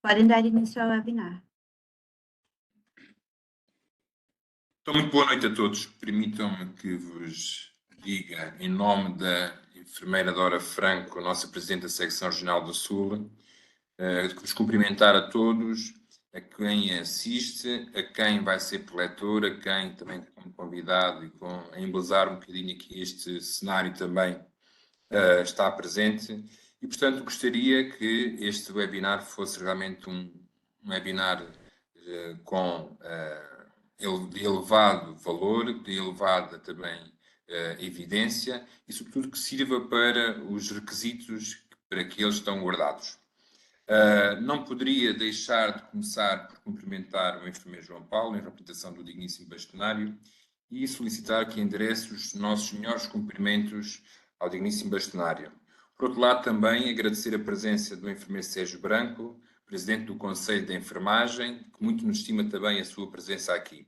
Podem dar início ao webinar. Então, muito boa noite a todos. Permitam-me que vos diga, em nome da enfermeira Dora Franco, nossa Presidente da Secção Regional do Sul, vos cumprimentar a todos, a quem assiste, a quem vai ser preletor, a quem também como convidado e a embelezar um bocadinho aqui este cenário também está presente. E, portanto, gostaria que este webinar fosse realmente um webinar com de elevado valor, de elevada também evidência e, sobretudo, que sirva para os requisitos para que eles estão guardados. Não poderia deixar de começar por cumprimentar o enfermeiro João Paulo, em representação do digníssimo bastonário, e solicitar que enderece os nossos melhores cumprimentos ao digníssimo bastonário. Por outro lado, também agradecer a presença do enfermeiro Sérgio Branco, presidente do Conselho de Enfermagem, que muito nos estima também a sua presença aqui.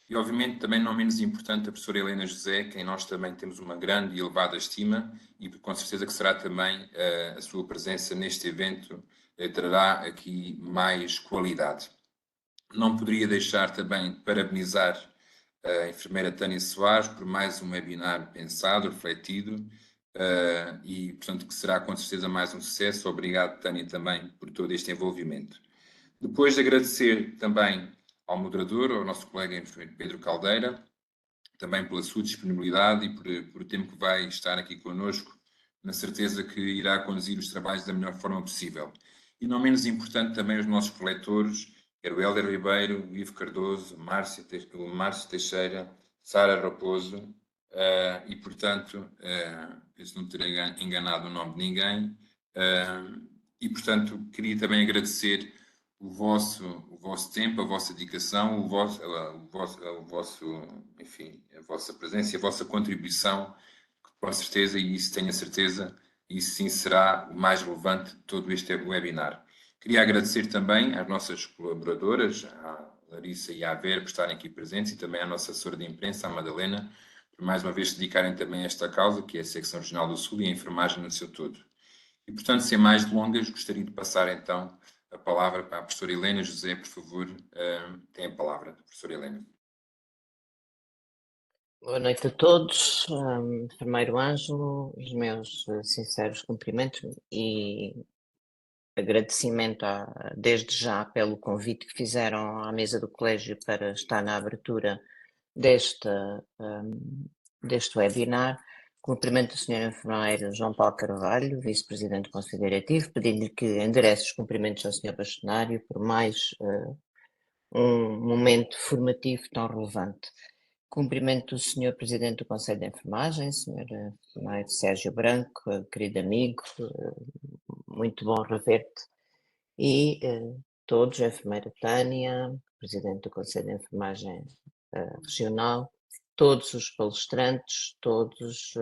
E, obviamente, também não menos importante, a professora Helena José, quem nós também temos uma grande e elevada estima, e com certeza que será também a sua presença neste evento, trará aqui mais qualidade. Não poderia deixar também de parabenizar a enfermeira Tânia Soares por mais um webinar pensado, refletido, e, portanto, que será com certeza mais um sucesso. Obrigado, Tânia, também por todo este envolvimento. Depois de agradecer também ao moderador, ao nosso colega enfermeiro Pedro Caldeira, também pela sua disponibilidade e por o tempo que vai estar aqui connosco, na certeza que irá conduzir os trabalhos da melhor forma possível. E não menos importante também os nossos preletores, quer o Hélder Ribeiro, o Ivo Cardoso, o Márcio Teixeira, Sara Raposo, e portanto, eu não terei enganado o nome de ninguém, e portanto queria também agradecer o vosso tempo, a vossa dedicação, enfim, a vossa presença e a vossa contribuição, que com certeza, e isso tenho a certeza, isso sim será o mais relevante de todo este webinar. Queria agradecer também às nossas colaboradoras, à Larissa e à Vera, por estarem aqui presentes, e também à nossa assessora de imprensa, a Madalena, por mais uma vez se dedicarem também a esta causa, que é a Secção Regional do Sul e a enfermagem no seu todo. E, portanto, sem mais delongas, gostaria de passar então a palavra para a professora Helena José, por favor, tem a palavra, professora Helena. Boa noite a todos. Enfermeiro Ângelo, os meus sinceros cumprimentos e agradecimento desde já pelo convite que fizeram à mesa do colégio para estar na abertura deste webinar. Cumprimento o Sr. Enfermeiro João Paulo Carvalho, Vice-Presidente do Conselho Diretivo, pedindo-lhe que enderece os cumprimentos ao Sr. Bastonário por mais um momento formativo tão relevante. Cumprimento o Sr. Presidente do Conselho de Enfermagem, Sr. Enfermeiro Sérgio Branco, querido amigo, muito bom rever-te, e todos, a enfermeira Tânia, Presidente do Conselho de Enfermagem Regional, todos os palestrantes, todos,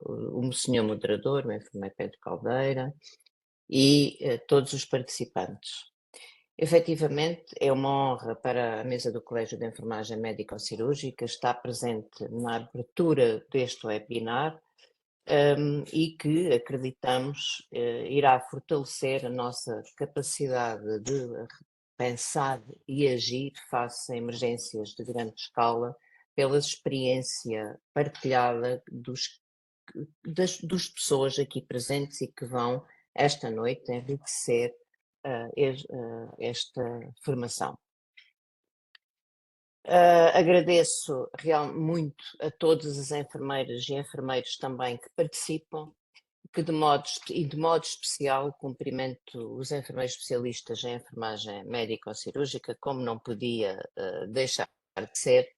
o Sr. Moderador, o enfermeiro Pedro Caldeira, e todos os participantes. Efetivamente, é uma honra para a mesa do Colégio de Enfermagem Médico-Cirúrgica estar presente na abertura deste webinar e que acreditamos irá fortalecer a nossa capacidade de pensar e agir face a emergências de grande escala pela experiência partilhada das pessoas aqui presentes e que vão esta noite enriquecer esta formação. Agradeço muito a todas as enfermeiras e enfermeiros também que participam, que de modo especial cumprimento os enfermeiros especialistas em enfermagem médico-cirúrgica, como não podia deixar de ser,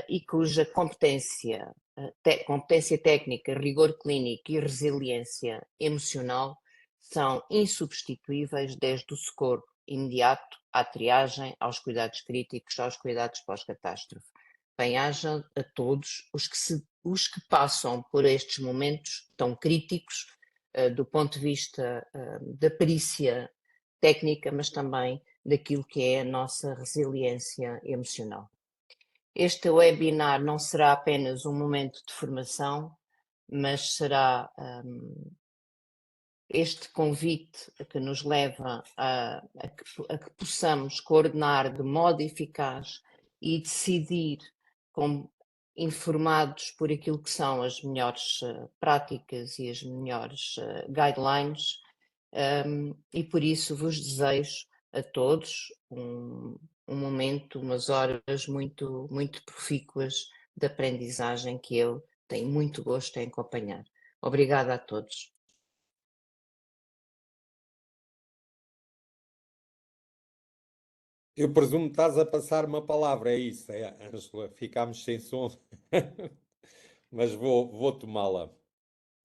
e cuja competência técnica, rigor clínico e resiliência emocional são insubstituíveis desde o socorro imediato à triagem, aos cuidados críticos, aos cuidados pós-catástrofe. Bem-aja a todos os que passam por estes momentos tão críticos do ponto de vista da perícia técnica, mas também daquilo que é a nossa resiliência emocional. Este webinar não será apenas um momento de formação, mas será este convite que nos leva a que possamos coordenar de modo eficaz e decidir informados por aquilo que são as melhores práticas e as melhores guidelines, e por isso vos desejo a todos um momento, umas horas muito, muito profícuas de aprendizagem que eu tenho muito gosto em acompanhar. Obrigada a todos. Eu presumo que estás a passar uma palavra, é isso, Ângela? Ficámos sem som, mas vou tomá-la.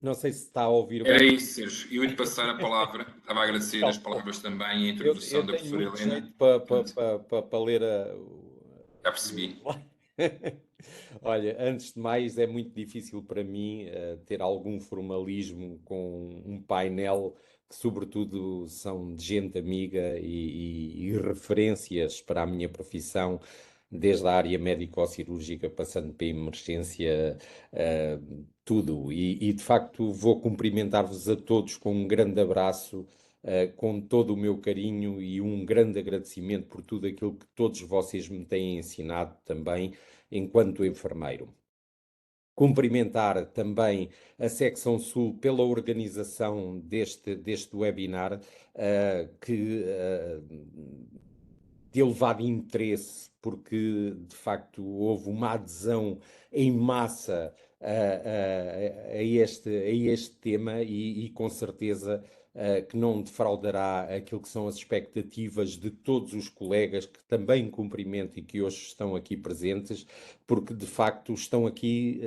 Não sei se está a ouvir Era bem. isso, Sérgio. Eu ia-te passar a palavra. Estava a agradecer as palavras também e a Eu introdução da tenho professora muito Helena. jeito para ler Já percebi. Olha, antes de mais, é muito difícil para mim ter algum formalismo com um painel que, sobretudo, são de gente amiga e referências para a minha profissão, desde a área médico-cirúrgica, passando pela emergência, tudo. De facto, vou cumprimentar-vos a todos com um grande abraço. Com todo o meu carinho e um grande agradecimento por tudo aquilo que todos vocês me têm ensinado também enquanto enfermeiro. Cumprimentar também a Secção Sul pela organização deste webinar, que de elevado interesse, porque de facto houve uma adesão em massa a este tema e com certeza que não defraudará aquilo que são as expectativas de todos os colegas que também cumprimento e que hoje estão aqui presentes, porque de facto estão aqui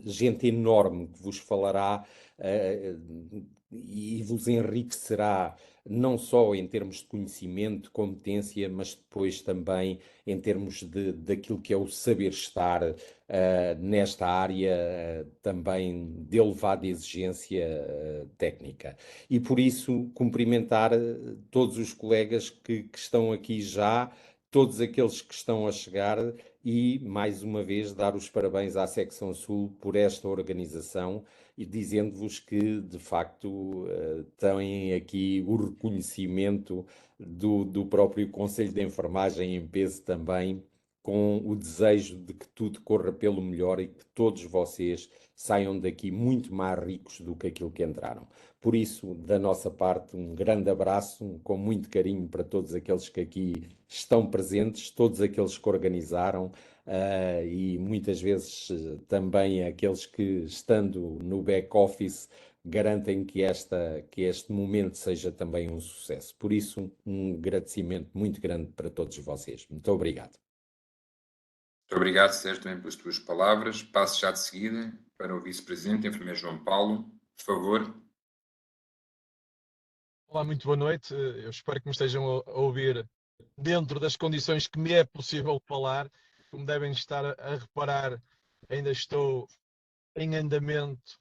gente enorme que vos falará e vos enriquecerá não só em termos de conhecimento, competência, mas depois também em termos daquilo que é o saber estar nesta área também de elevada exigência técnica. E por isso cumprimentar todos os colegas que estão aqui já, todos aqueles que estão a chegar e, mais uma vez, dar os parabéns à Secção Sul por esta organização e dizendo-vos que, de facto, têm aqui o reconhecimento do próprio Conselho de Enfermagem em peso também, com o desejo de que tudo corra pelo melhor e que todos vocês saiam daqui muito mais ricos do que aquilo que entraram. Por isso, da nossa parte, um grande abraço, com muito carinho para todos aqueles que aqui estão presentes, todos aqueles que organizaram, e muitas vezes também aqueles que, estando no back-office, garantem que este momento seja também um sucesso. Por isso, um agradecimento muito grande para todos vocês. Muito obrigado. Muito obrigado, Sérgio, também pelas tuas palavras. Passo já de seguida para o Vice-Presidente, enfermeiro João Paulo. Por favor. Olá, muito boa noite. Eu espero que me estejam a ouvir dentro das condições que me é possível falar. Como devem estar a reparar, ainda estou em andamento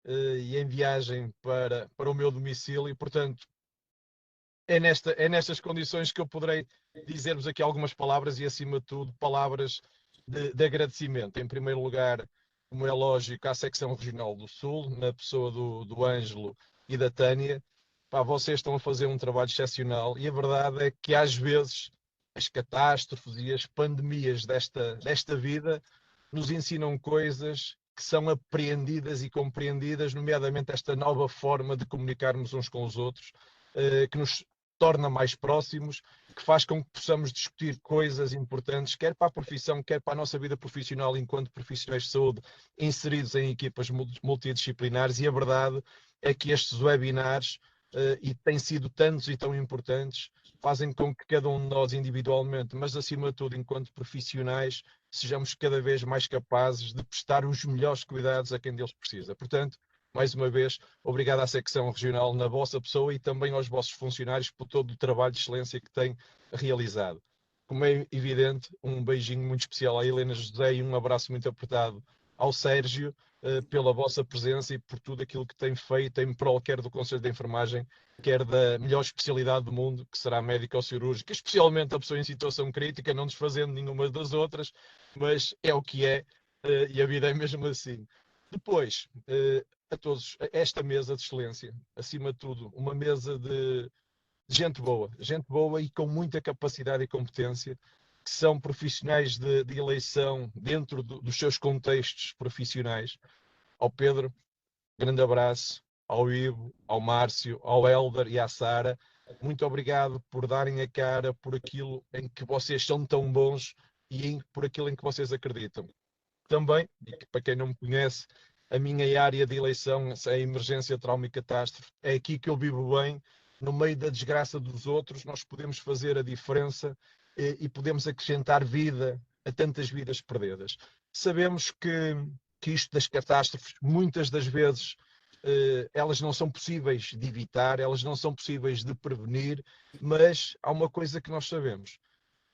e em viagem para o meu domicílio e, portanto, é nestas condições que eu poderei dizer-vos aqui algumas palavras e, acima de tudo, palavras de agradecimento. Em primeiro lugar, como é lógico, à Secção Regional do Sul, na pessoa do Ângelo e da Tânia. Pá, vocês estão a fazer um trabalho excepcional e a verdade é que às vezes as catástrofes e as pandemias desta vida nos ensinam coisas que são apreendidas e compreendidas, nomeadamente esta nova forma de comunicarmos uns com os outros, que nos torna mais próximos, que faz com que possamos discutir coisas importantes, quer para a profissão, quer para a nossa vida profissional enquanto profissionais de saúde, inseridos em equipas multidisciplinares. E a verdade é que estes webinars, e têm sido tantos e tão importantes, fazem com que cada um de nós individualmente, mas acima de tudo enquanto profissionais, sejamos cada vez mais capazes de prestar os melhores cuidados a quem deles precisa. Portanto, mais uma vez, obrigado à Secção Regional na vossa pessoa e também aos vossos funcionários por todo o trabalho de excelência que têm realizado. Como é evidente, um beijinho muito especial à Helena José e um abraço muito apertado ao Sérgio, pela vossa presença e por tudo aquilo que tem feito em prol quer do Conselho de Enfermagem, quer da melhor especialidade do mundo, que será a médico-cirúrgica, especialmente a pessoa em situação crítica, não desfazendo nenhuma das outras, mas é o que é, e a vida é mesmo assim. Depois, a todos esta mesa de excelência, acima de tudo, uma mesa de gente boa e com muita capacidade e competência, que são profissionais de eleição dentro dos seus contextos profissionais. Ao Pedro, grande abraço, ao Ivo, ao Márcio, ao Hélder e à Sara. Muito obrigado por darem a cara por aquilo em que vocês são tão bons e por aquilo em que vocês acreditam. Também, e que, para quem não me conhece, a minha área de eleição é a emergência, trauma e catástrofe. É aqui que eu vivo bem, no meio da desgraça dos outros, nós podemos fazer a diferença e podemos acrescentar vida a tantas vidas perdidas. Sabemos que isto das catástrofes, muitas das vezes, elas não são possíveis de evitar, elas não são possíveis de prevenir, mas há uma coisa que nós sabemos: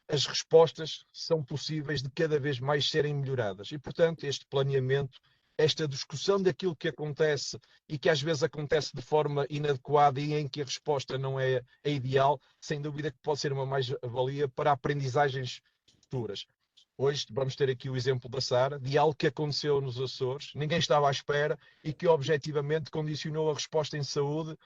as respostas são possíveis de cada vez mais serem melhoradas. E, portanto, este planeamento, esta discussão daquilo que acontece e que às vezes acontece de forma inadequada e em que a resposta não é a ideal, sem dúvida que pode ser uma mais-valia para aprendizagens futuras. Hoje vamos ter aqui o exemplo da Sara, de algo que aconteceu nos Açores, ninguém estava à espera e que objetivamente condicionou a resposta em saúde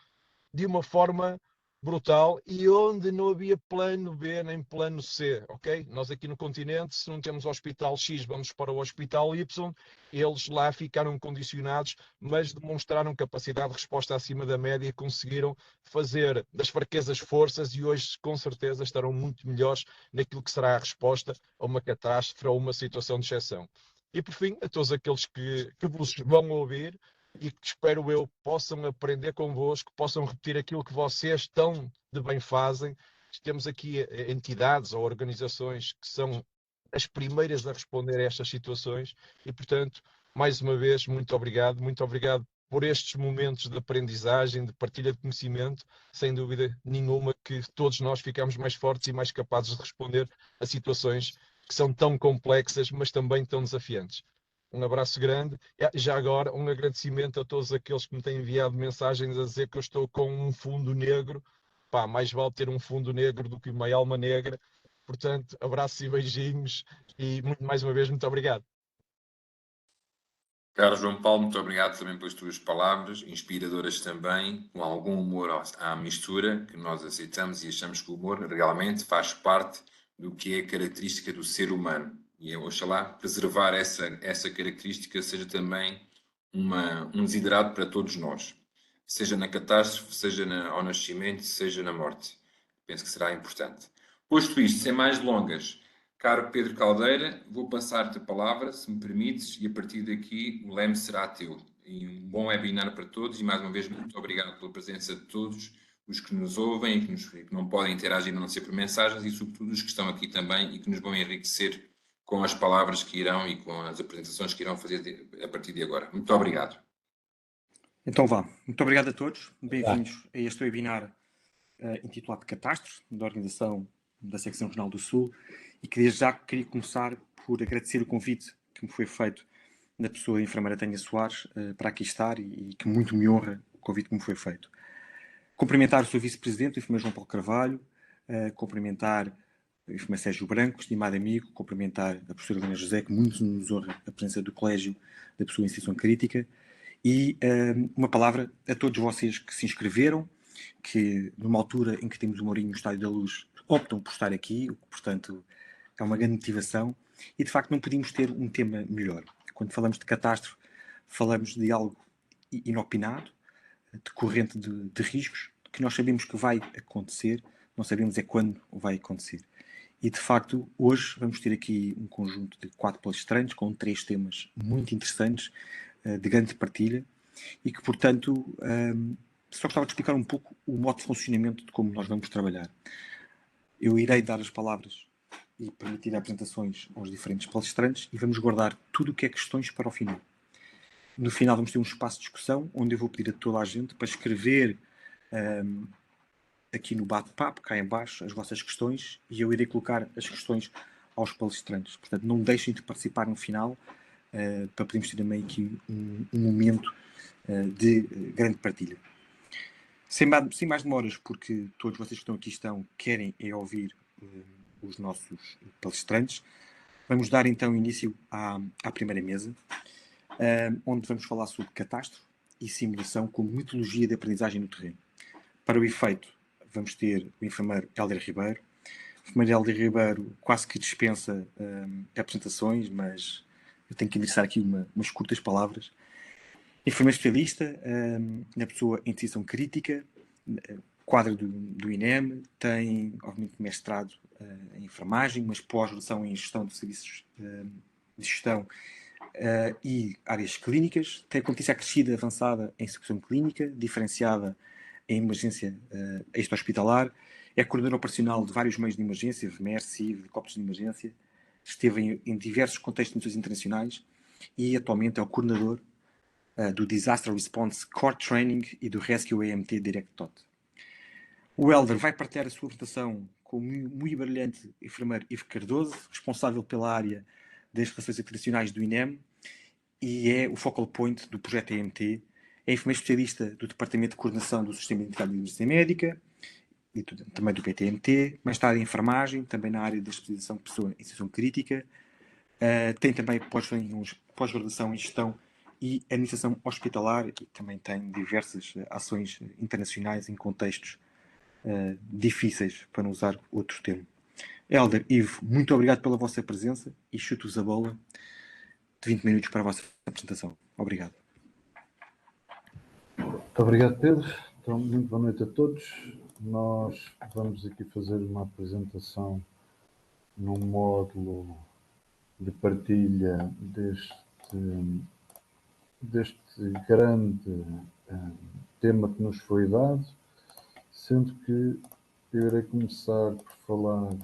de uma forma brutal e onde não havia plano B nem plano C, ok? Nós aqui no continente, se não temos hospital X, vamos para o hospital Y, eles lá ficaram condicionados, mas demonstraram capacidade de resposta acima da média e conseguiram fazer das fraquezas forças e hoje, com certeza, estarão muito melhores naquilo que será a resposta a uma catástrofe ou uma situação de exceção. E por fim, a todos aqueles que vos vão ouvir, e que espero eu possam aprender convosco, possam repetir aquilo que vocês tão de bem fazem. Temos aqui entidades ou organizações que são as primeiras a responder a estas situações e, portanto, mais uma vez, muito obrigado por estes momentos de aprendizagem, de partilha de conhecimento, sem dúvida nenhuma que todos nós ficamos mais fortes e mais capazes de responder a situações que são tão complexas, mas também tão desafiantes. Um abraço grande. Já agora, um agradecimento a todos aqueles que me têm enviado mensagens a dizer que eu estou com um fundo negro. Pá, mais vale ter um fundo negro do que uma alma negra. Portanto, abraços e beijinhos e mais uma vez, muito obrigado. Caro João Paulo, muito obrigado também pelas tuas palavras, inspiradoras também, com algum humor à mistura, que nós aceitamos e achamos que o humor realmente faz parte do que é característica do ser humano. E oxalá preservar essa característica seja também um desiderado para todos nós, seja na catástrofe, seja ao nascimento, seja na morte. Penso que será importante. Posto isto, sem mais delongas, caro Pedro Caldeira, vou passar-te a palavra, se me permites, e a partir daqui o leme será teu. E um bom webinar para todos e, mais uma vez, muito obrigado pela presença de todos os que nos ouvem e que não podem interagir a não ser por mensagens e, sobretudo, os que estão aqui também e que nos vão enriquecer com as palavras que irão e com as apresentações que irão fazer a partir de agora. Muito obrigado. Então vá. Muito obrigado a todos. Bem-vindos a este webinar intitulado Catástrofe, da Organização da Secção Regional do Sul, e que desde já queria começar por agradecer o convite que me foi feito da pessoa da enfermeira Tânia Soares para aqui estar e que muito me honra o convite que me foi feito. Cumprimentar o seu vice-presidente, o enfermeiro João Paulo Carvalho, cumprimentar o enfermeiro Sérgio Branco, estimado amigo, cumprimentar a professora Helena José, que muito nos honra a presença do Colégio da Pessoa em Situação Crítica, e uma palavra a todos vocês que se inscreveram, que numa altura em que temos o Mourinho no Estádio da Luz, optam por estar aqui, o que, portanto, é uma grande motivação, e de facto não podíamos ter um tema melhor. Quando falamos de catástrofe, falamos de algo inopinado, decorrente de riscos, que nós sabemos que vai acontecer, não sabemos é quando vai acontecer. E de facto, hoje vamos ter aqui um conjunto de 4 palestrantes com 3 temas muito interessantes, de grande partilha, e que, portanto, só gostava de explicar um pouco o modo de funcionamento de como nós vamos trabalhar. Eu irei dar as palavras e permitir apresentações aos diferentes palestrantes e vamos guardar tudo o que é questões para o final. No final vamos ter um espaço de discussão, onde eu vou pedir a toda a gente para escrever aqui no bate-papo, cá em baixo, as vossas questões, e eu irei colocar as questões aos palestrantes. Portanto, não deixem de participar no final, para podermos ter também aqui um momento de grande partilha. Sem mais demoras, porque todos vocês que estão aqui querem ouvir os nossos palestrantes, vamos dar então início à primeira mesa, onde vamos falar sobre catástrofe e simulação como metodologia de aprendizagem no terreno. Para o efeito, vamos ter o enfermeiro Hélder Ribeiro. O enfermeiro Hélder Ribeiro quase que dispensa apresentações, mas eu tenho que endereçar aqui umas curtas palavras. Enfermeiro especialista na pessoa em decisão crítica, quadro do INEM, tem, obviamente, mestrado em enfermagem, mas pós-graduação em gestão de serviços de gestão e áreas clínicas, tem competência acrescida avançada em execução clínica, diferenciada em emergência extra-hospitalar, é coordenador operacional de vários meios de emergência, VMER, CIV, helicópteros de emergência, esteve em diversos contextos de missões internacionais e atualmente é o coordenador do Disaster Response Core Training e do Rescue AMT Direct Tot. O Hélder vai partilhar a sua apresentação com o muito brilhante enfermeiro Ivo Cardoso, responsável pela área das relações internacionais do INEM e é o focal point do projeto AMT. É enfermeiro especialista do Departamento de Coordenação do Sistema Integrado de Emergência Médica e também do PTMT, mais tarde em enfermagem, também na área da especialização de pessoa em situação crítica. Tem também pós-graduação em gestão e administração hospitalar e também tem diversas ações internacionais em contextos difíceis, para não usar outro termo. Hélder, Ivo, muito obrigado pela vossa presença e chuto-vos a bola de 20 minutos para a vossa apresentação. Obrigado. Muito obrigado, Pedro. Então, muito boa noite a todos. Nós vamos aqui fazer uma apresentação num módulo de partilha deste grande tema que nos foi dado, sendo que eu irei começar por falar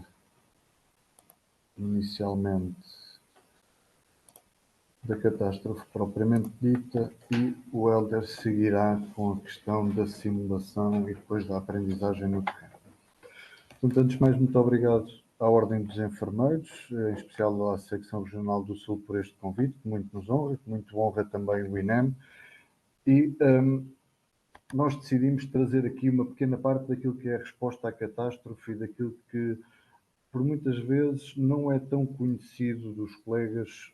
inicialmente da catástrofe propriamente dita e o Hélder seguirá com a questão da simulação e depois da aprendizagem no terreno. Portanto, antes de mais, muito obrigado à Ordem dos Enfermeiros, em especial à Secção Regional do Sul por este convite, que muito nos honra, que muito honra também o INEM. E nós decidimos trazer aqui uma pequena parte daquilo que é a resposta à catástrofe e daquilo que, por muitas vezes, não é tão conhecido dos colegas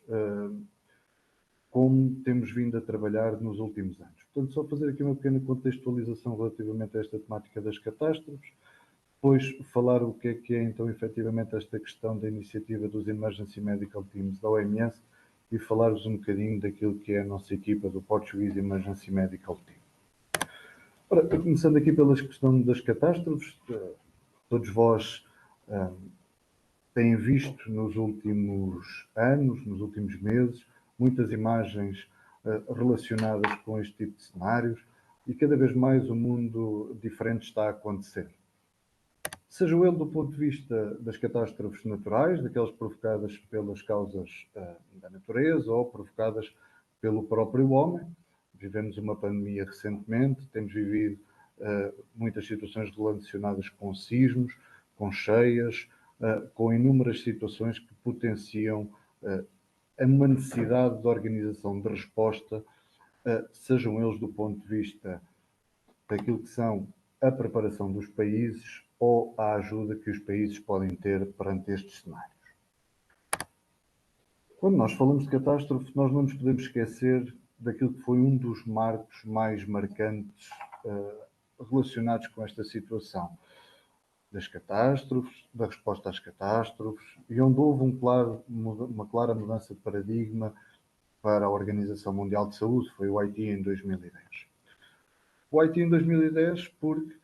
como temos vindo a trabalhar nos últimos anos. Portanto, só fazer aqui uma pequena contextualização relativamente a esta temática das catástrofes, depois falar o que é então efetivamente esta questão da iniciativa dos Emergency Medical Teams da OMS e falar-vos um bocadinho daquilo que é a nossa equipa do Portuguese Emergency Medical Team. Ora, começando aqui pela questão das catástrofes, todos vós têm visto nos últimos anos, nos últimos meses, muitas imagens relacionadas com este tipo de cenários e cada vez mais um mundo diferente está a acontecer. Seja ele do ponto de vista das catástrofes naturais, daquelas provocadas pelas causas da natureza ou provocadas pelo próprio homem. Vivemos uma pandemia recentemente, temos vivido muitas situações relacionadas com sismos, com cheias, com inúmeras situações que potenciam uma necessidade de organização de resposta, sejam eles do ponto de vista daquilo que são a preparação dos países ou a ajuda que os países podem ter perante estes cenários. Quando nós falamos de catástrofe, nós não nos podemos esquecer daquilo que foi um dos marcos mais marcantes relacionados com esta situação, das catástrofes, da resposta às catástrofes, e onde houve uma clara mudança de paradigma para a Organização Mundial de Saúde, foi o Haiti em 2010. O Haiti em 2010 porque,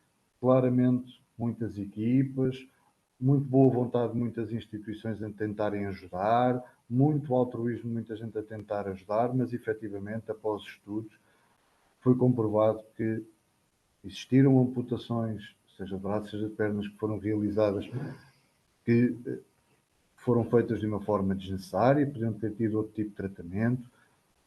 claramente, muitas equipas, muito boa vontade de muitas instituições em tentarem ajudar, muito altruísmo, muita gente a tentar ajudar, mas, efetivamente, após estudos, foi comprovado que existiram amputações, seja de braços, seja de pernas, que foram realizadas, que foram feitas de uma forma desnecessária, podiam ter tido outro tipo de tratamento.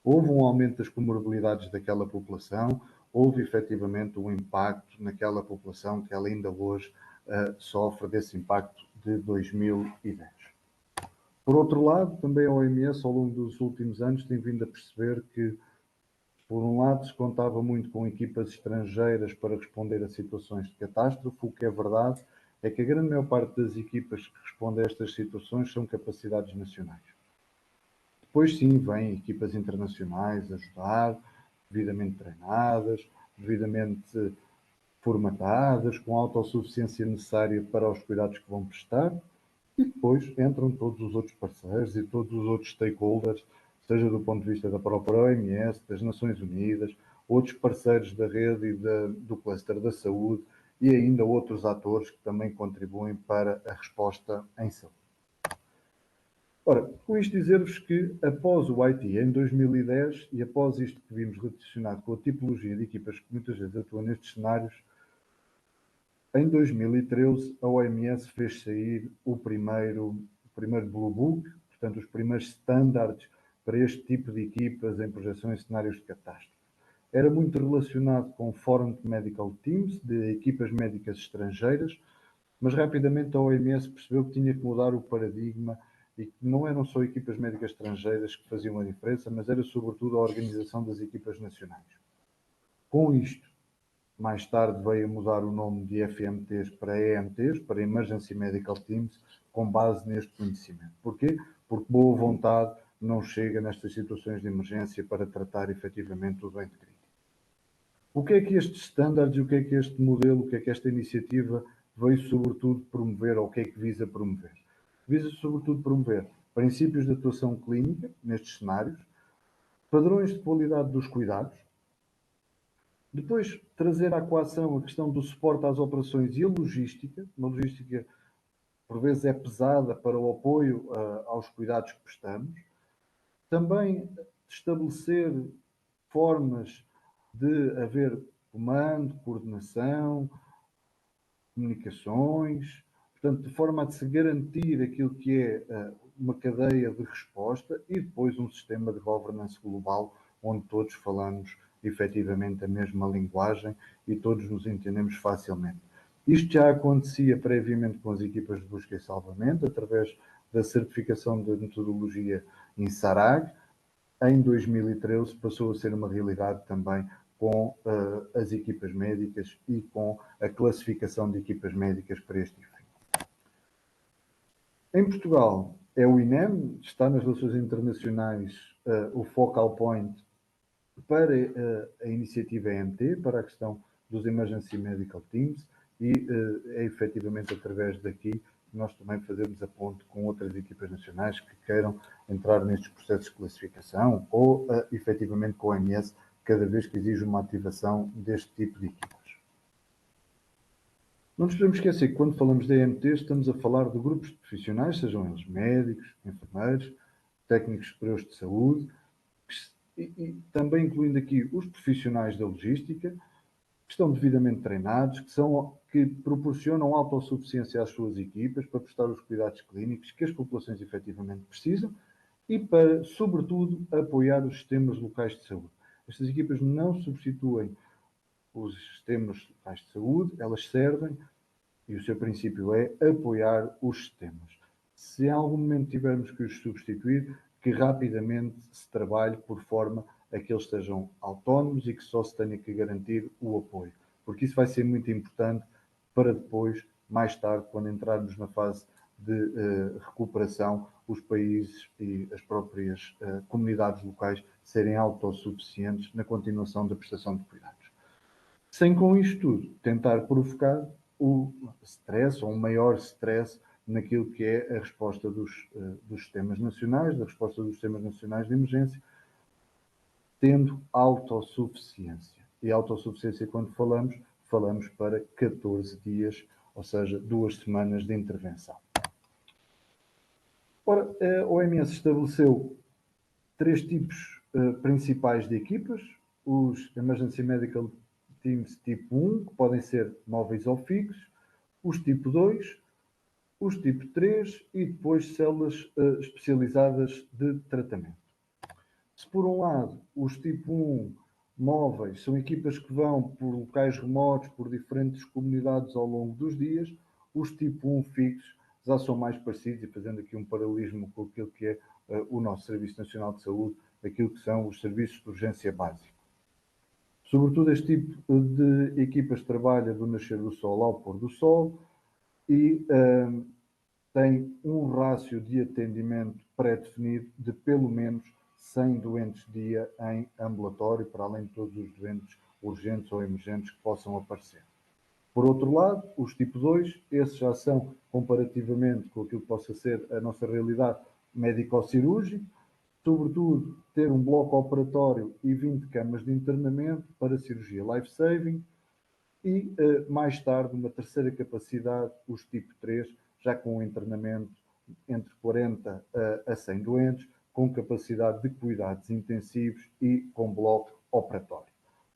Houve um aumento das comorbilidades daquela população, houve efetivamente um impacto naquela população que ela ainda hoje sofre desse impacto de 2010. Por outro lado, também a OMS, ao longo dos últimos anos, tem vindo a perceber que, por um lado, se contava muito com equipas estrangeiras para responder a situações de catástrofe. O que é verdade é que a grande maior parte das equipas que respondem a estas situações são capacidades nacionais. Depois, sim, vêm equipas internacionais ajudar, devidamente treinadas, devidamente formatadas, com a autossuficiência necessária para os cuidados que vão prestar, e depois entram todos os outros parceiros e todos os outros stakeholders, seja do ponto de vista da própria OMS, das Nações Unidas, outros parceiros da rede e do cluster da saúde e ainda outros atores que também contribuem para a resposta em saúde. Ora, com isto dizer-vos que após o IT em 2010 e após isto que vimos relacionado com a tipologia de equipas que muitas vezes atuam nestes cenários, em 2013 a OMS fez sair o primeiro Blue Book, portanto os primeiros standards para este tipo de equipas em projeções e cenários de catástrofe. Era muito relacionado com Formed Medical Teams, de equipas médicas estrangeiras, mas rapidamente a OMS percebeu que tinha que mudar o paradigma e que não eram só equipas médicas estrangeiras que faziam a diferença, mas era sobretudo a organização das equipas nacionais. Com isto, mais tarde veio a mudar o nome de FMTs para EMTs, para Emergency Medical Teams, com base neste conhecimento. Porquê? Porque boa vontade não chega nestas situações de emergência para tratar efetivamente o doente crítico. O que é que estes standards, o que é que este modelo, o que é que esta iniciativa veio sobretudo promover, ou o que é que visa promover? Visa sobretudo promover princípios de atuação clínica nestes cenários, padrões de qualidade dos cuidados, depois trazer à coação a questão do suporte às operações e a logística, uma logística por vezes é pesada para o apoio aos cuidados que prestamos, também estabelecer formas de haver comando, coordenação, comunicações, portanto, de forma a se garantir aquilo que é uma cadeia de resposta e depois um sistema de governance global onde todos falamos efetivamente a mesma linguagem e todos nos entendemos facilmente. Isto já acontecia previamente com as equipas de busca e salvamento, através da certificação da metodologia em SARAG. Em 2013 passou a ser uma realidade também com as equipas médicas e com a classificação de equipas médicas para este fim. Em Portugal, é o INEM, está nas relações internacionais o focal point para a iniciativa EMT, para a questão dos Emergency Medical Teams, e é efetivamente através daqui que nós também fazemos a ponte com outras equipas nacionais que queiram entrar nestes processos de classificação ou efetivamente com a OMS, cada vez que exige uma ativação deste tipo de equipas. Não nos podemos esquecer que quando falamos de EMT estamos a falar de grupos de profissionais, sejam eles médicos, enfermeiros, técnicos superiores de saúde, e também incluindo aqui os profissionais da logística, que estão devidamente treinados, que proporcionam autossuficiência às suas equipas para prestar os cuidados clínicos que as populações efetivamente precisam e para, sobretudo, apoiar os sistemas locais de saúde. Estas equipas não substituem os sistemas locais de saúde, elas servem, e o seu princípio é apoiar os sistemas. Se em algum momento tivermos que os substituir, que rapidamente se trabalhe por forma a que eles estejam autónomos e que só se tenha que garantir o apoio. Porque isso vai ser muito importante para depois, mais tarde, quando entrarmos na fase de recuperação, os países e as próprias comunidades locais serem autossuficientes na continuação da prestação de cuidados. Sem com isto tudo tentar provocar o stress ou um maior stress naquilo que é a resposta dos sistemas nacionais, da resposta dos sistemas nacionais de emergência, tendo autossuficiência. E autossuficiência, quando falamos para 14 dias, ou seja, 2 semanas de intervenção. Ora, a OMS estabeleceu 3 tipos principais de equipas: os Emergency Medical Teams tipo 1, que podem ser móveis ou fixos, os tipo 2, os tipo 3 e depois células especializadas de tratamento. Se por um lado os tipo 1 móveis são equipas que vão por locais remotos, por diferentes comunidades ao longo dos dias, os tipo 1 fixos já são mais parecidos, e fazendo aqui um paralelismo com aquilo que é o nosso Serviço Nacional de Saúde, aquilo que são os serviços de urgência básica. Sobretudo este tipo de equipas trabalha do nascer do sol ao pôr do sol e tem um rácio de atendimento pré-definido de pelo menos 100 doentes dia em ambulatório, para além de todos os doentes urgentes ou emergentes que possam aparecer. Por outro lado, os tipo 2, esses já são, comparativamente com aquilo que possa ser a nossa realidade médico-cirúrgica, sobretudo ter um bloco operatório e 20 camas de internamento para cirurgia life-saving e, mais tarde, uma terceira capacidade, os tipo 3, já com um internamento entre 40 a 100 doentes, com capacidade de cuidados intensivos e com bloco operatório.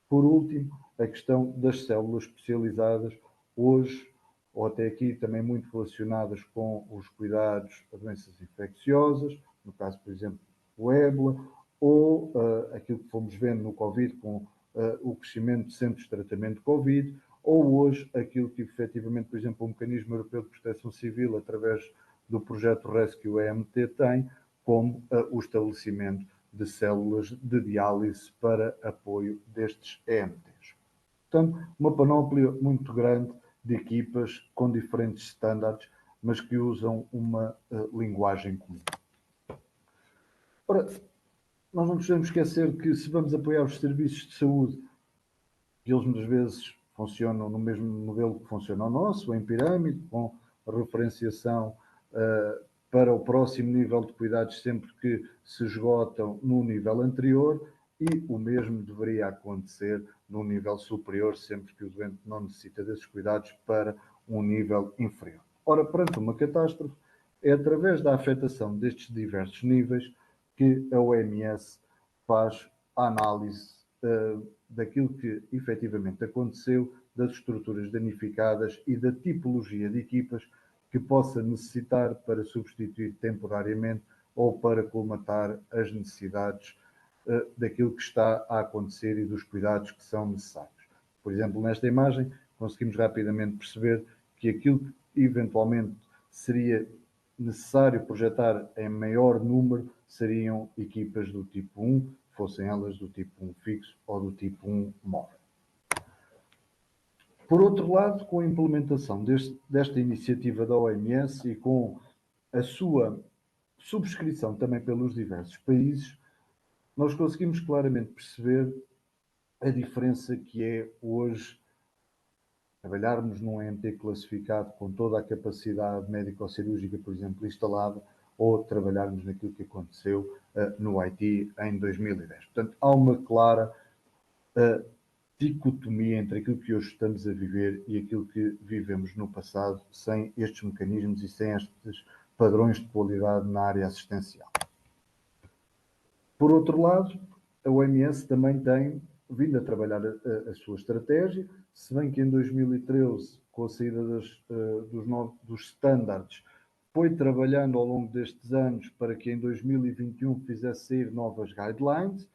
Por último, a questão das células especializadas, hoje, ou até aqui, também muito relacionadas com os cuidados a doenças infecciosas, no caso, por exemplo, o ébola, ou aquilo que fomos vendo no Covid, com o crescimento de centros de tratamento de Covid, ou hoje aquilo que efetivamente, por exemplo, o Mecanismo Europeu de Proteção Civil, através do projeto Rescue EMT, tem como o estabelecimento de células de diálise para apoio destes EMTs. Portanto, uma panóplia muito grande de equipas com diferentes estándares, mas que usam uma linguagem comum. Ora, nós não podemos esquecer que se vamos apoiar os serviços de saúde, eles muitas vezes funcionam no mesmo modelo que funciona o nosso, em pirâmide, com a referenciação para o próximo nível de cuidados sempre que se esgotam no nível anterior, e o mesmo deveria acontecer no nível superior, sempre que o doente não necessita desses cuidados para um nível inferior. Ora, perante uma catástrofe, é através da afetação destes diversos níveis que a OMS faz a análise daquilo que efetivamente aconteceu, das estruturas danificadas e da tipologia de equipas que possa necessitar para substituir temporariamente ou para colmatar as necessidades daquilo que está a acontecer e dos cuidados que são necessários. Por exemplo, nesta imagem, conseguimos rapidamente perceber que aquilo que eventualmente seria necessário projetar em maior número seriam equipas do tipo 1, fossem elas do tipo 1 fixo ou do tipo 1 móvel. Por outro lado, com a implementação desta iniciativa da OMS e com a sua subscrição também pelos diversos países, nós conseguimos claramente perceber a diferença que é hoje trabalharmos num EMT classificado com toda a capacidade médico-cirúrgica, por exemplo, instalada, ou trabalharmos naquilo que aconteceu no Haiti em 2010. Portanto, há uma clara dicotomia entre aquilo que hoje estamos a viver e aquilo que vivemos no passado, sem estes mecanismos e sem estes padrões de qualidade na área assistencial. Por outro lado, a OMS também tem vindo a trabalhar a sua estratégia, se bem que em 2013, com a saída dos standards, foi trabalhando ao longo destes anos para que em 2021 fizesse sair novas guidelines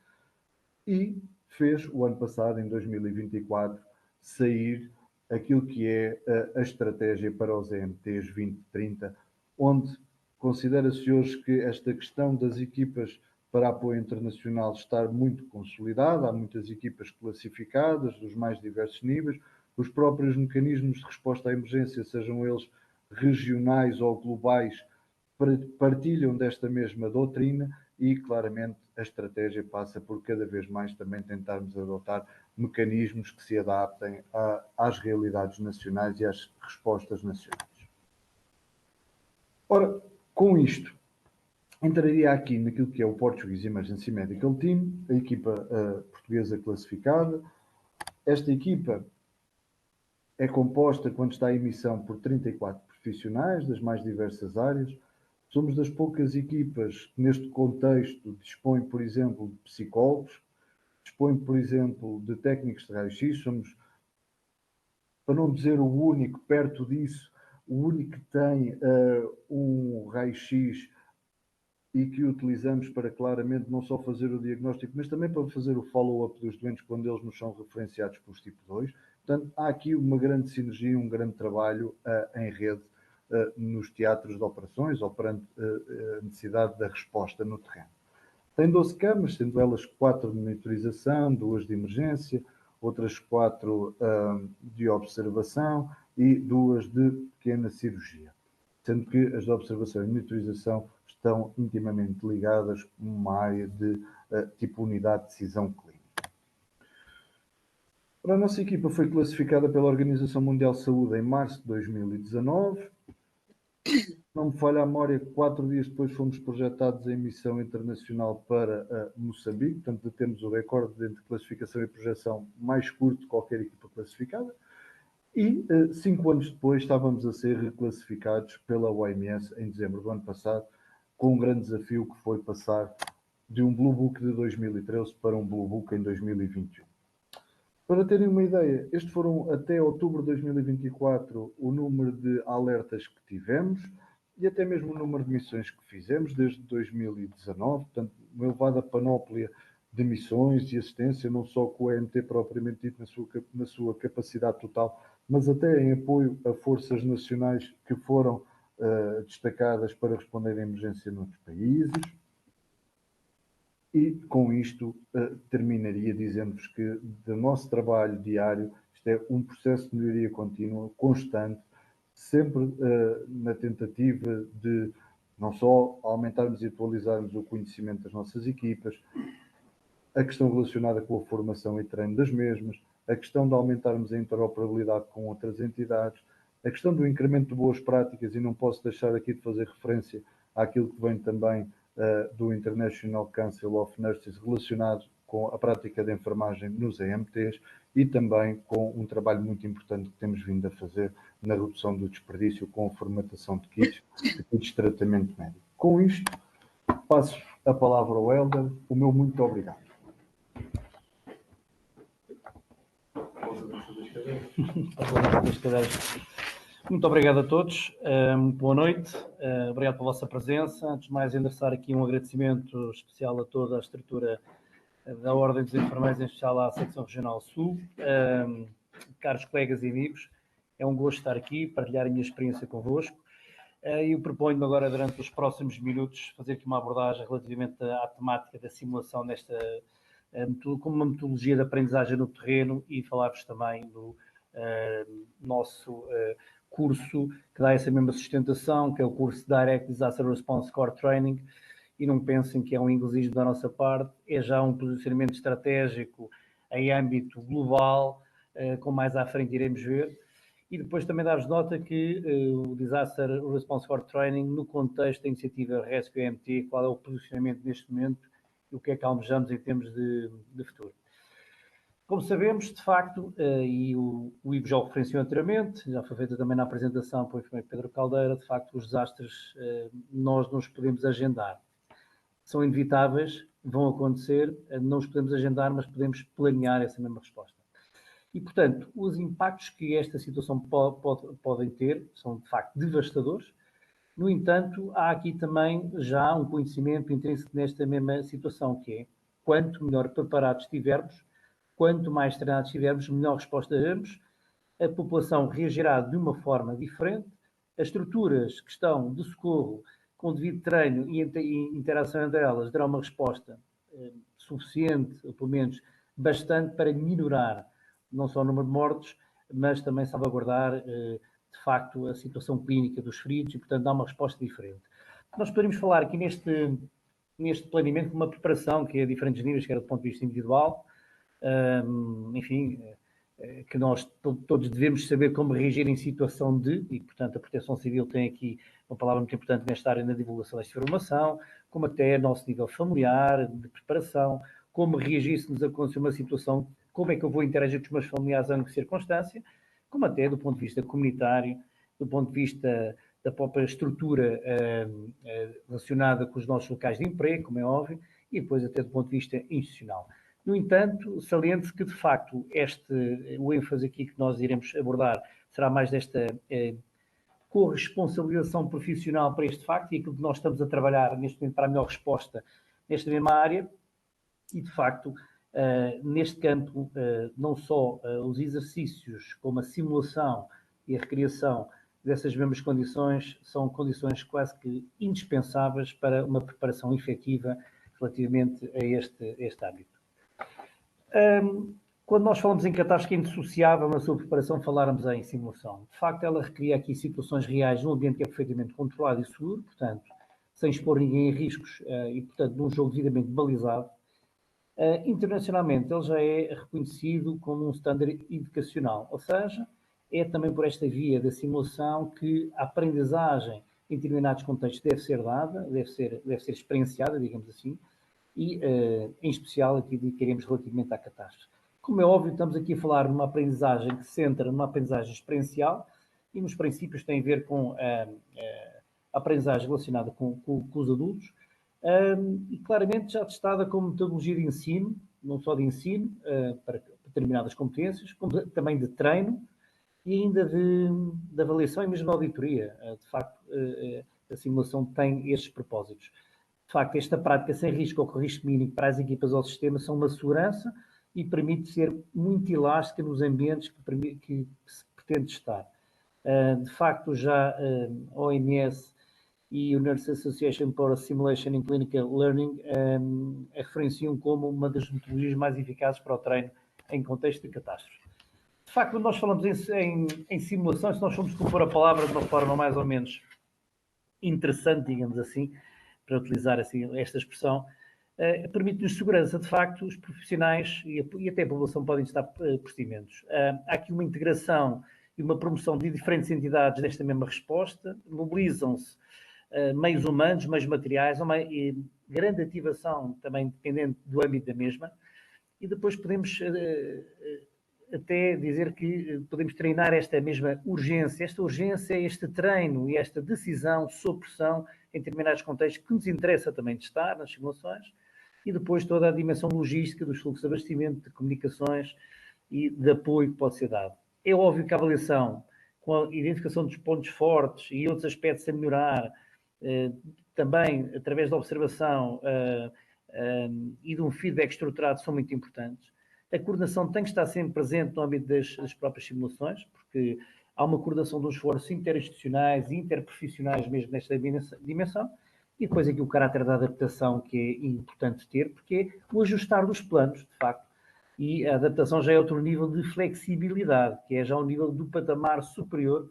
e fez o ano passado, em 2024, sair aquilo que é a estratégia para os EMTs 2030, onde considera-se hoje que esta questão das equipas para apoio internacional está muito consolidada, há muitas equipas classificadas dos mais diversos níveis, os próprios mecanismos de resposta à emergência, sejam eles regionais ou globais, partilham desta mesma doutrina e, claramente, a estratégia passa por cada vez mais também tentarmos adotar mecanismos que se adaptem às realidades nacionais e às respostas nacionais. Ora, com isto, entraria aqui naquilo que é o Portuguese Emergency Medical Team, a equipa portuguesa classificada. Esta equipa é composta, quando está em missão, por 34 profissionais das mais diversas áreas. Somos das poucas equipas que, neste contexto, dispõem, por exemplo, de psicólogos, dispõem, por exemplo, de técnicos de raio-x. Somos, para não dizer o único, perto disso, o único que tem um raio-x e que utilizamos para claramente não só fazer o diagnóstico, mas também para fazer o follow-up dos doentes quando eles nos são referenciados pelos tipo 2. Portanto, há aqui uma grande sinergia, um grande trabalho em rede nos teatros de operações ou perante a necessidade da resposta no terreno. Tem 12 camas, sendo elas 4 de monitorização, 2 de emergência, outras 4 de observação e 2 de pequena cirurgia. Sendo que as de observação e monitorização estão intimamente ligadas a uma área de tipo unidade de decisão clínica. A nossa equipa foi classificada pela Organização Mundial de Saúde em março de 2019. Não me falha a memória, 4 dias depois fomos projetados em missão internacional para Moçambique, portanto temos o recorde de classificação e projeção mais curto de qualquer equipa classificada. E 5 anos depois estávamos a ser reclassificados pela OMS em dezembro do ano passado, com um grande desafio que foi passar de um Blue Book de 2013 para um Blue Book em 2021. Para terem uma ideia, estes foram até outubro de 2024 o número de alertas que tivemos e até mesmo o número de missões que fizemos desde 2019, portanto, uma elevada panóplia de missões e assistência, não só com o EMT propriamente dito na sua capacidade total, mas até em apoio a forças nacionais que foram destacadas para responder à emergência noutros países. E com isto terminaria dizendo-vos que do nosso trabalho diário, isto é um processo de melhoria contínua, constante, sempre na tentativa de não só aumentarmos e atualizarmos o conhecimento das nossas equipas, a questão relacionada com a formação e treino das mesmas, a questão de aumentarmos a interoperabilidade com outras entidades, a questão do incremento de boas práticas, e não posso deixar aqui de fazer referência àquilo que vem também do International Council of Nurses relacionado com a prática de enfermagem nos EMTs e também com um trabalho muito importante que temos vindo a fazer na redução do desperdício com a formatação de kits de tratamento médico. Com isto, passo a palavra ao Helder. O meu muito obrigado. Muito obrigado a todos, boa noite, obrigado pela vossa presença. Antes de mais, endereçar aqui um agradecimento especial a toda a estrutura da Ordem dos Enfermeiros, em especial à Secção Regional Sul. Caros colegas e amigos, é um gosto estar aqui, partilhar a minha experiência convosco. E eu proponho-me agora, durante os próximos minutos, fazer aqui uma abordagem relativamente à temática da simulação como uma metodologia de aprendizagem no terreno e falar-vos também do nosso curso que dá essa mesma sustentação, que é o curso Direct Disaster Response Core Training, e não pensem que é um inglesismo da nossa parte, é já um posicionamento estratégico em âmbito global, como mais à frente iremos ver. E depois também dar-vos nota que o Disaster Response Core Training, no contexto da iniciativa Rescue EMT, qual é o posicionamento neste momento e o que é que almejamos em termos de futuro. Como sabemos, de facto, e o Ivo já o referenciou anteriormente, já foi feita também na apresentação pelo enfermeiro Pedro Caldeira, de facto, os desastres nós não os podemos agendar. São inevitáveis, vão acontecer, não os podemos agendar, mas podemos planear essa mesma resposta. E, portanto, os impactos que esta situação podem ter são, de facto, devastadores. No entanto, há aqui também já um conhecimento intrínseco nesta mesma situação, que é, quanto melhor preparados estivermos, quanto mais treinados estivermos, melhor resposta teremos, a população reagirá de uma forma diferente, as estruturas que estão de socorro, com devido treino e interação entre elas, darão uma resposta suficiente, ou pelo menos bastante, para minorar não só o número de mortos, mas também salvaguardar, de facto, a situação clínica dos feridos e, portanto, dá uma resposta diferente. Nós poderíamos falar aqui neste planeamento de uma preparação que é a diferentes níveis, quer do ponto de vista individual, enfim, que nós todos devemos saber como reagir em situação de, e, portanto, a Proteção Civil tem aqui uma palavra muito importante nesta área na divulgação desta informação, como até a nosso nível familiar, de preparação, como reagir se nos acontecer uma situação, como é que eu vou interagir com os meus familiares em que circunstância, como até do ponto de vista comunitário, do ponto de vista da própria estrutura relacionada com os nossos locais de emprego, como é óbvio, e depois até do ponto de vista institucional. No entanto, saliente que, de facto, o ênfase aqui que nós iremos abordar será mais desta corresponsabilização profissional para este facto e aquilo que nós estamos a trabalhar neste momento para a melhor resposta nesta mesma área e, de facto, neste campo, não só os exercícios como a simulação e a recriação dessas mesmas condições são condições quase que indispensáveis para uma preparação efetiva relativamente a este âmbito. Quando nós falamos em catástrofe, é indissociável na sua preparação falarmos em simulação. De facto, ela recria aqui situações reais num ambiente que é perfeitamente controlado e seguro, portanto, sem expor ninguém a riscos e, portanto, num jogo devidamente balizado. Internacionalmente, ele já é reconhecido como um standard educacional, ou seja, é também por esta via da simulação que a aprendizagem em determinados contextos deve ser dada, deve ser experienciada, digamos assim, e em especial aqui dedicaremos relativamente à catástrofe. Como é óbvio, estamos aqui a falar de uma aprendizagem que se centra numa aprendizagem experiencial e nos princípios que têm a ver com a aprendizagem relacionada com os adultos, e claramente já testada como metodologia de ensino, não só de ensino para determinadas competências, como também de treino e ainda de avaliação e mesmo de auditoria. De facto, a simulação tem estes propósitos. De facto, esta prática sem risco ou com risco mínimo para as equipas ou sistemas são uma segurança e permite ser muito elástica nos ambientes que se pretende estar. De facto, já a OMS e o Nurse Association for Simulation in Clinical Learning a referenciam como uma das metodologias mais eficazes para o treino em contexto de catástrofe. De facto, quando nós falamos em simulações, nós vamos compor a palavra de uma forma mais ou menos interessante, digamos assim, para utilizar assim, esta expressão, permite-nos segurança. De facto, os profissionais e até a população podem estar procedimentos. Há aqui uma integração e uma promoção de diferentes entidades desta mesma resposta, mobilizam-se meios humanos, meios materiais, uma grande ativação também dependente do âmbito da mesma, e depois podemos até dizer que podemos treinar esta mesma urgência, este treino e esta decisão sob pressão em determinados contextos que nos interessa também testar nas simulações, e depois toda a dimensão logística dos fluxos de abastecimento, de comunicações e de apoio que pode ser dado. É óbvio que a avaliação, com a identificação dos pontos fortes e outros aspectos a melhorar, também através da observação e de um feedback estruturado, são muito importantes. A coordenação tem que estar sempre presente no âmbito das próprias simulações, porque há uma coordenação dos esforços interinstitucionais e interprofissionais mesmo nesta dimensão, e depois aqui o caráter da adaptação que é importante ter, porque é o ajustar dos planos, de facto, e a adaptação já é outro nível de flexibilidade, que é já um nível do patamar superior,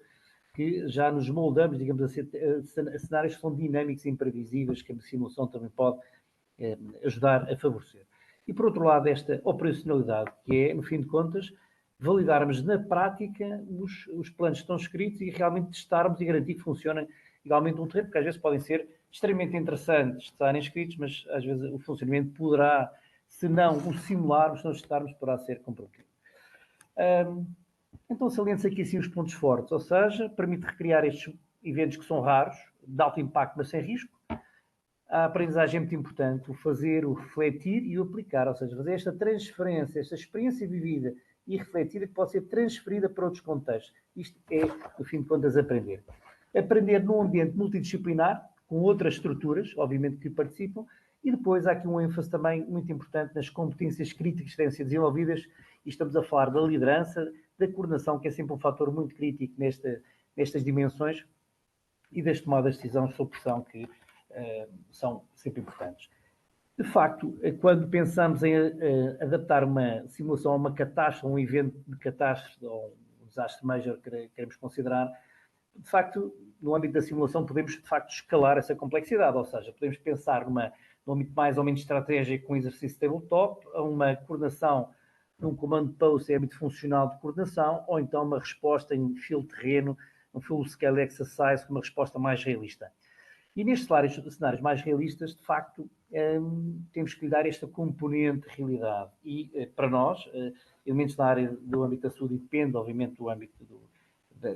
que já nos moldamos, digamos assim, a cenários que são dinâmicos e imprevisíveis, que a simulação também pode ajudar a favorecer. E, por outro lado, esta operacionalidade, que é, no fim de contas, validarmos na prática os planos que estão escritos e realmente testarmos e garantir que funcionem igualmente no terreno, porque às vezes podem ser extremamente interessantes estarem escritos, mas às vezes o funcionamento poderá, se não o simularmos, se não testarmos, poderá ser comprometido. Então, salienta-se aqui assim os pontos fortes, ou seja, permite recriar estes eventos que são raros, de alto impacto, mas sem risco. A aprendizagem é muito importante, o fazer, o refletir e o aplicar, ou seja, fazer esta transferência, esta experiência vivida e refletida que pode ser transferida para outros contextos. Isto é, no fim de contas, aprender. Aprender num ambiente multidisciplinar, com outras estruturas, obviamente, que participam, e depois há aqui um ênfase também muito importante nas competências críticas que devem ser desenvolvidas, e estamos a falar da liderança, da coordenação, que é sempre um fator muito crítico nestas dimensões, e das tomadas de decisão sob pressão, que são sempre importantes. De facto, quando pensamos em adaptar uma simulação a uma catástrofe, a um evento de catástrofe, ou um desastre major que queremos considerar, de facto, no âmbito da simulação, podemos, de facto, escalar essa complexidade, ou seja, podemos pensar num âmbito mais ou menos estratégico com exercício tabletop, a uma coordenação num comando post, âmbito funcional de coordenação, ou então uma resposta em field terreno, um full scale exercise, com uma resposta mais realista. E nestes cenários mais realistas, de facto, temos que lhe dar esta componente de realidade. E, para nós, elementos da área do âmbito da saúde, depende, obviamente, do âmbito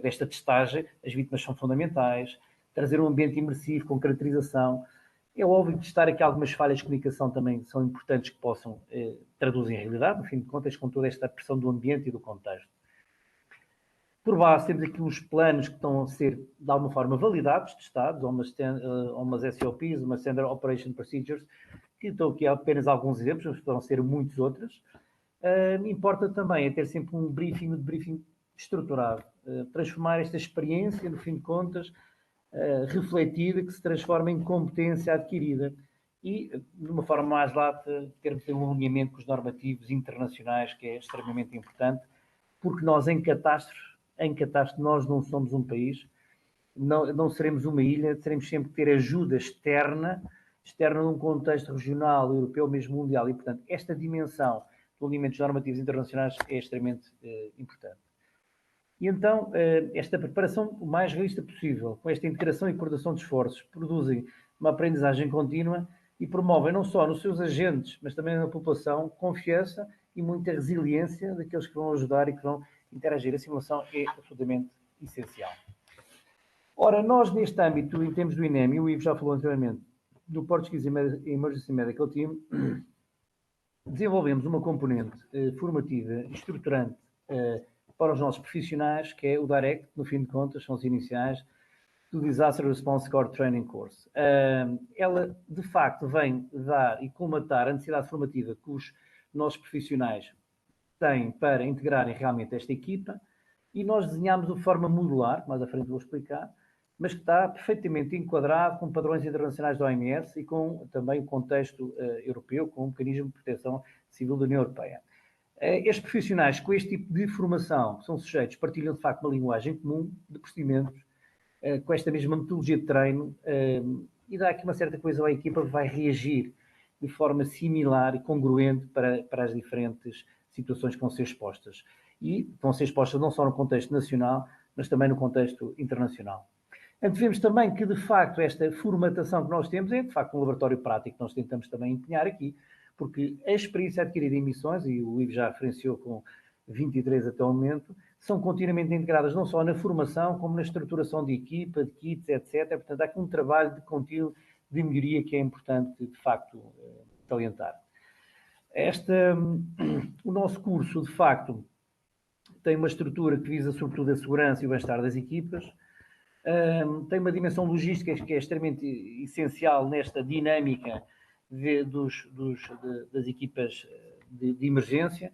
desta testagem, as vítimas são fundamentais, trazer um ambiente imersivo, com caracterização. É óbvio que testar aqui algumas falhas de comunicação também são importantes que possam traduzir em realidade, no fim de contas, com toda esta pressão do ambiente e do contexto. Por base, temos aqui uns planos que estão a ser, de alguma forma, validados, testados, ou umas SOPs, umas Standard Operation Procedures, que estão aqui apenas alguns exemplos, mas poderão ser muitos outros. Importa também ter sempre um debriefing estruturado, transformar esta experiência, no fim de contas, refletida, que se transforma em competência adquirida e, de uma forma mais lata, termos um alinhamento com os normativos internacionais, que é extremamente importante, porque nós, em catástrofe, nós não somos um país não seremos uma ilha, teremos sempre que ter ajuda externa num contexto regional, europeu, mesmo mundial. E, portanto, esta dimensão de alinhamentos normativos internacionais é extremamente importante. E então, esta preparação o mais realista possível, com esta integração e coordenação de esforços, produzem uma aprendizagem contínua e promovem não só nos seus agentes, mas também na população, confiança e muita resiliência daqueles que vão ajudar e que vão interagir. A simulação é absolutamente essencial. Ora, nós neste âmbito, em termos do INEM, o Ivo já falou anteriormente, do Portuguese Emergency Medical Team, desenvolvemos uma componente formativa e estruturante para os nossos profissionais, que é o DIRECT, no fim de contas, são os iniciais, do Disaster Response Core Training Course. Ela, de facto, vem dar e colmatar a necessidade formativa que os nossos profissionais têm para integrarem realmente esta equipa, e nós desenhamos de forma modular, mais à frente vou explicar, mas que está perfeitamente enquadrado com padrões internacionais da OMS e com também o contexto europeu, com o mecanismo de proteção civil da União Europeia. Estes profissionais com este tipo de formação são sujeitos, partilham de facto uma linguagem comum de procedimentos, com esta mesma metodologia de treino, e dá aqui uma certa coisa à equipa que vai reagir de forma similar e congruente para as diferentes situações que vão ser expostas. E vão ser expostas não só no contexto nacional, mas também no contexto internacional. Vemos também que, de facto, esta formatação que nós temos é, de facto, um laboratório prático que nós tentamos também empenhar aqui, porque a experiência adquirida em missões, e o Ivo já referenciou com 23 até o momento, são continuamente integradas não só na formação, como na estruturação de equipa, de kits, etc. Portanto, há aqui um trabalho de contínuo de melhoria que é importante, de facto, salientar. O nosso curso, de facto, tem uma estrutura que visa, sobretudo, a segurança e o bem-estar das equipas. Tem uma dimensão logística que é extremamente essencial nesta dinâmica das equipas de emergência.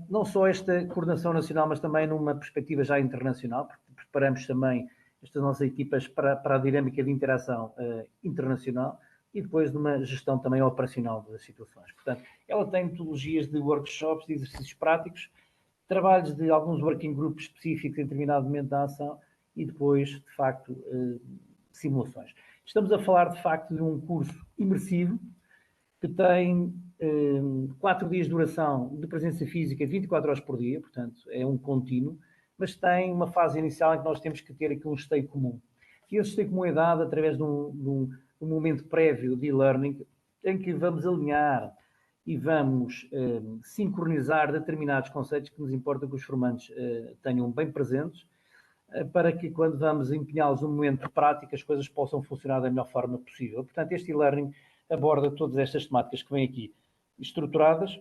Não só esta coordenação nacional, mas também numa perspectiva já internacional, porque preparamos também estas nossas equipas para a dinâmica de interação internacional e depois numa gestão também operacional das situações. Portanto, ela tem metodologias de workshops, de exercícios práticos, trabalhos de alguns working groups específicos em determinado momento da ação e depois, de facto, simulações. Estamos a falar, de facto, de um curso imersivo que tem 4 dias de duração de presença física 24 horas por dia, portanto, é um contínuo, mas tem uma fase inicial em que nós temos que ter aqui um esteio comum. E esse esteio comum é dado através de um momento prévio de e-learning em que vamos alinhar e vamos sincronizar determinados conceitos que nos importa que os formandos tenham bem presentes, para que quando vamos empenhá-los no momento prático as coisas possam funcionar da melhor forma possível. Portanto, este e-learning aborda todas estas temáticas que vêm aqui estruturadas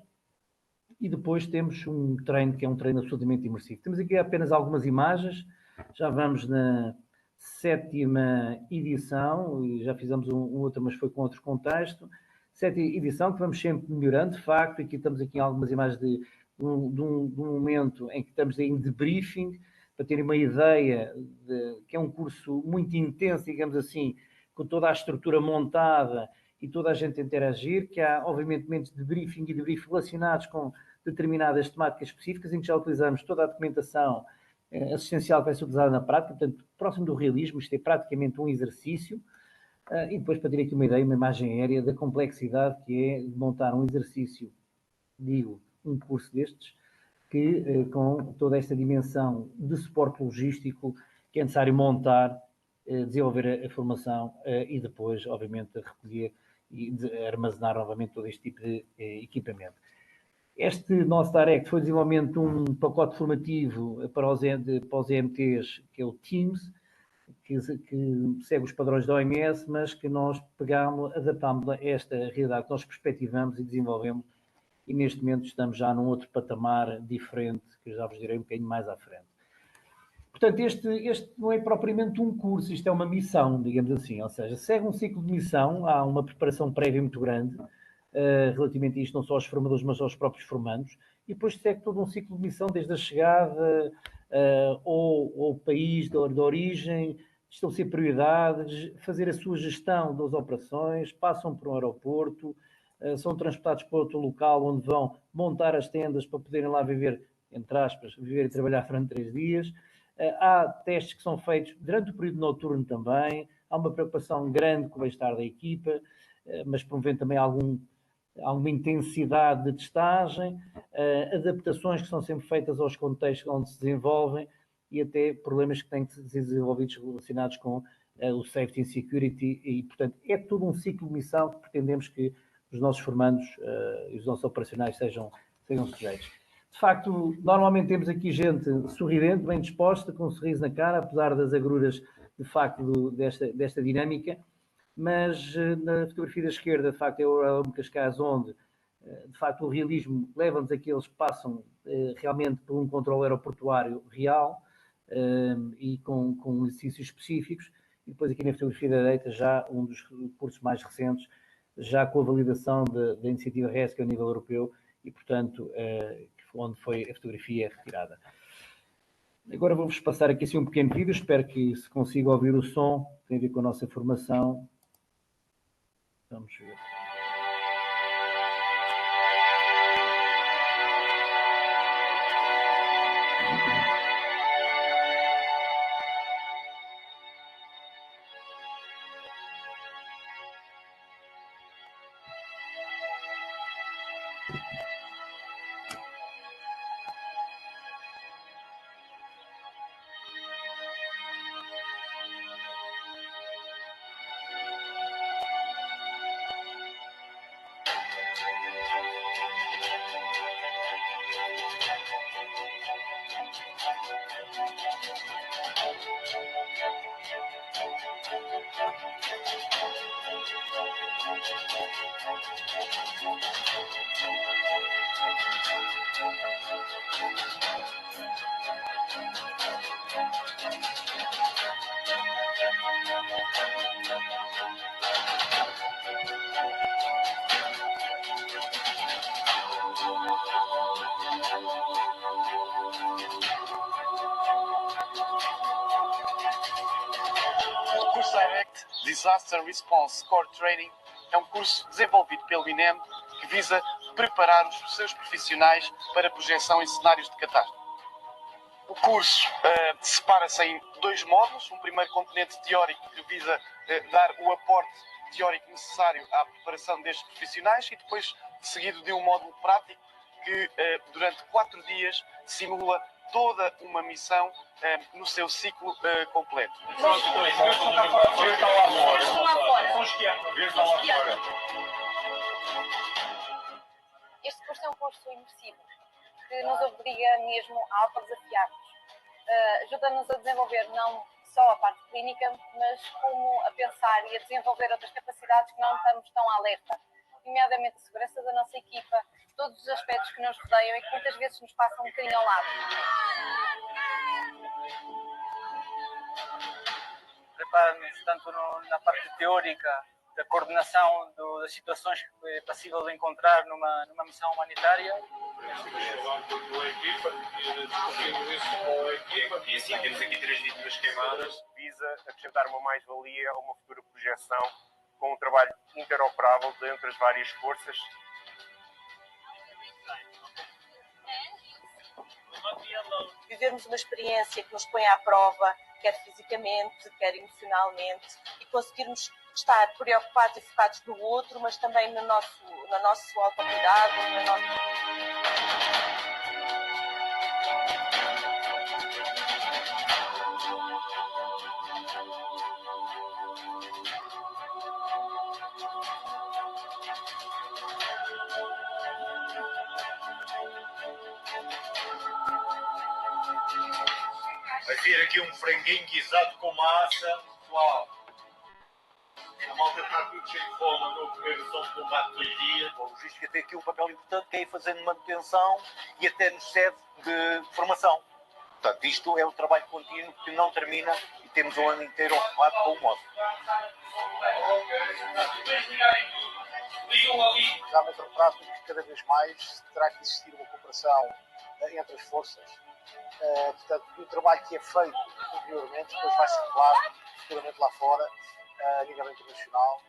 e depois temos um treino que é um treino absolutamente imersivo. Temos aqui apenas algumas imagens, já vamos na 7ª edição, e já fizemos um outro, mas foi com outro contexto. 7ª edição que vamos sempre melhorando, de facto. Aqui estamos aqui em algumas imagens de um momento em que estamos em debriefing, para terem uma ideia que é um curso muito intenso, digamos assim, com toda a estrutura montada e toda a gente a interagir, que há, obviamente, momentos de briefing e debriefing relacionados com determinadas temáticas específicas, em que já utilizamos toda a documentação assistencial que vai ser utilizada na prática, portanto, próximo do realismo, isto é praticamente um exercício, e depois para ter aqui uma ideia, uma imagem aérea da complexidade que é montar um exercício, um curso destes, que com toda esta dimensão de suporte logístico que é necessário montar, desenvolver a formação e depois, obviamente, recolher e armazenar novamente todo este tipo de equipamento. Este nosso Direct foi desenvolvimento de um pacote formativo para os EMTs, que é o Teams, que segue os padrões da OMS, mas que nós adaptámos a esta realidade que nós perspectivamos e desenvolvemos, e neste momento estamos já num outro patamar diferente, que eu já vos direi um bocadinho mais à frente. Portanto, este não é propriamente um curso, isto é uma missão, digamos assim, ou seja, segue um ciclo de missão, há uma preparação prévia muito grande, relativamente a isto, não só aos formadores, mas aos próprios formandos, e depois segue todo um ciclo de missão, desde a chegada ao país de origem, estabelecer prioridades, fazer a sua gestão das operações, passam por um aeroporto, são transportados para outro local onde vão montar as tendas para poderem lá viver, entre aspas, viver e trabalhar durante 3 dias, Há testes que são feitos durante o período noturno também, há uma preocupação grande com o bem-estar da equipa, mas promovendo também alguma intensidade de testagem, adaptações que são sempre feitas aos contextos onde se desenvolvem e até problemas que têm que ser desenvolvidos relacionados com o safety and security e, portanto, é todo um ciclo de missão que pretendemos que os nossos formandos e os nossos operacionais sejam sujeitos. De facto, normalmente temos aqui gente sorridente, bem disposta, com um sorriso na cara, apesar das agruras, de facto, desta dinâmica, mas na fotografia da esquerda, de facto, é o Aeródromo de Cascais, onde, de facto, o realismo leva-nos a que eles passam realmente por um controle aeroportuário real e com exercícios específicos. E depois aqui na fotografia da direita já um dos cursos mais recentes, já com a validação da iniciativa RESC a nível europeu e, portanto, onde foi a fotografia retirada. Agora vou-vos passar aqui assim um pequeno vídeo, espero que se consiga ouvir o som, tem a ver com a nossa formação. Vamos ver. O curso Direct Disaster Response Core Training é um curso desenvolvido pelo INEM que visa preparar os seus profissionais para projeção em cenários de catástrofe. O curso separa-se em 2 módulos. Um primeiro componente teórico que visa dar o aporte teórico necessário à preparação destes profissionais e depois seguido de um módulo prático que durante 4 dias simula toda uma missão no seu ciclo completo. Este curso é um curso imersivo que nos obriga mesmo a autodesafiar-nos. Ajuda-nos a desenvolver não só a parte clínica, mas como a pensar e a desenvolver outras capacidades que não estamos tão alerta, nomeadamente a segurança da nossa equipa, todos os aspectos que nos rodeiam e que muitas vezes nos passam um bocadinho ao lado. Prepara-nos tanto na parte teórica, da coordenação das situações que é possível de encontrar numa missão humanitária. E assim temos aqui 3 vítimas queimadas. Visa acrescentar uma mais-valia a uma futura projeção com um trabalho interoperável entre as várias forças. Vivermos uma experiência que nos põe à prova, quer fisicamente, quer emocionalmente, e conseguirmos estar preocupados e focados no outro, mas também na nossa autocuidado, Vai vir aqui um franguinho guisado com massa. Uau! A malta está tudo cheio de fome, andou a comer o som de combate 2 dias. A logística tem aqui um papel importante que é ir fazendo manutenção e até nos serve de formação. Portanto, isto é um trabalho contínuo que não termina e temos o ano inteiro ocupado com o modo. Já no outro prático, cada vez mais terá que existir uma cooperação entre as forças. Portanto, o trabalho que é feito anteriormente depois vai circular futuramente lá fora, a nível internacional.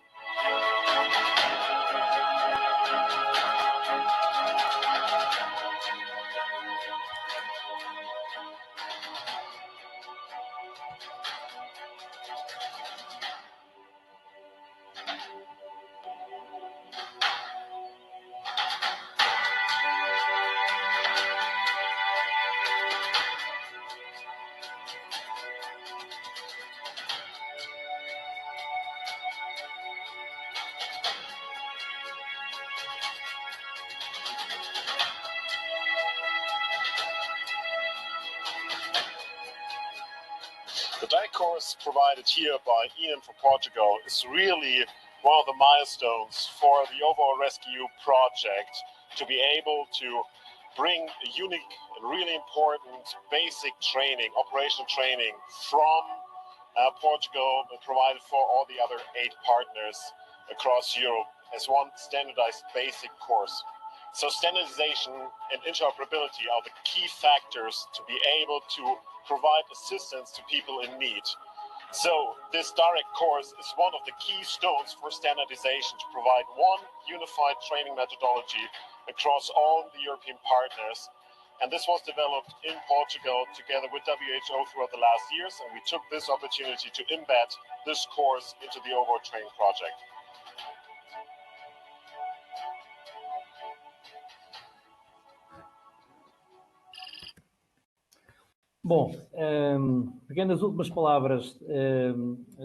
course provided here by INEM for Portugal is really one of the milestones for the overall rescue project, to be able to bring a unique, really important basic training, operational training from Portugal, provided for all the other 8 partners across Europe as one standardized basic course. So standardization and interoperability are the key factors to be able to provide assistance to people in need. So this direct course is one of the key stones for standardization, to provide one unified training methodology across all the European partners. And this was developed in Portugal together with WHO throughout the last years, and we took this opportunity to embed this course into the overall training project. Bom, pegando as últimas palavras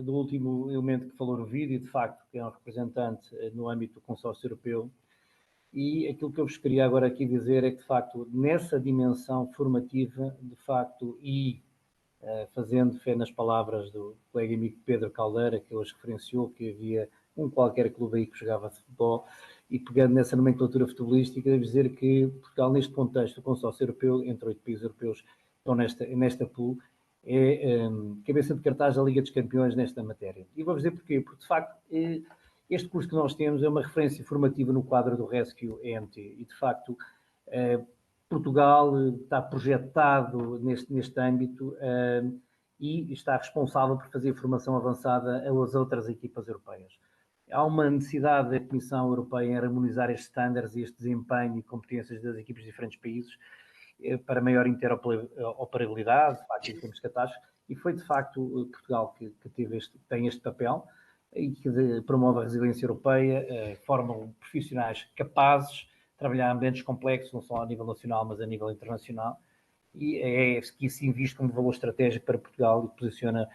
do último elemento que falou no vídeo, de facto, que é um representante no âmbito do consórcio europeu, e aquilo que eu vos queria agora aqui dizer é que, de facto, nessa dimensão formativa, de facto, e fazendo fé nas palavras do colega amigo Pedro Caldeira, que hoje referenciou que havia um qualquer clube aí que jogava futebol, e pegando nessa nomenclatura futebolística, devo dizer que Portugal, neste contexto do consórcio europeu, entre 8 países europeus, estão nesta pool, é cabeça de cartaz da Liga dos Campeões nesta matéria. E vou dizer porquê, porque de facto este curso que nós temos é uma referência formativa no quadro do Rescue EMT, e de facto Portugal está projetado neste âmbito e está responsável por fazer formação avançada às outras equipas europeias. Há uma necessidade da Comissão Europeia em harmonizar estes estándares e este desempenho e competências das equipas de diferentes países para maior interoperabilidade, de facto, em termos de catástrofe, e foi de facto Portugal que tem este papel e que promove a resiliência europeia, formam profissionais capazes de trabalhar em ambientes complexos, não só a nível nacional, mas a nível internacional, e é que isso investe como valor estratégico para Portugal e posiciona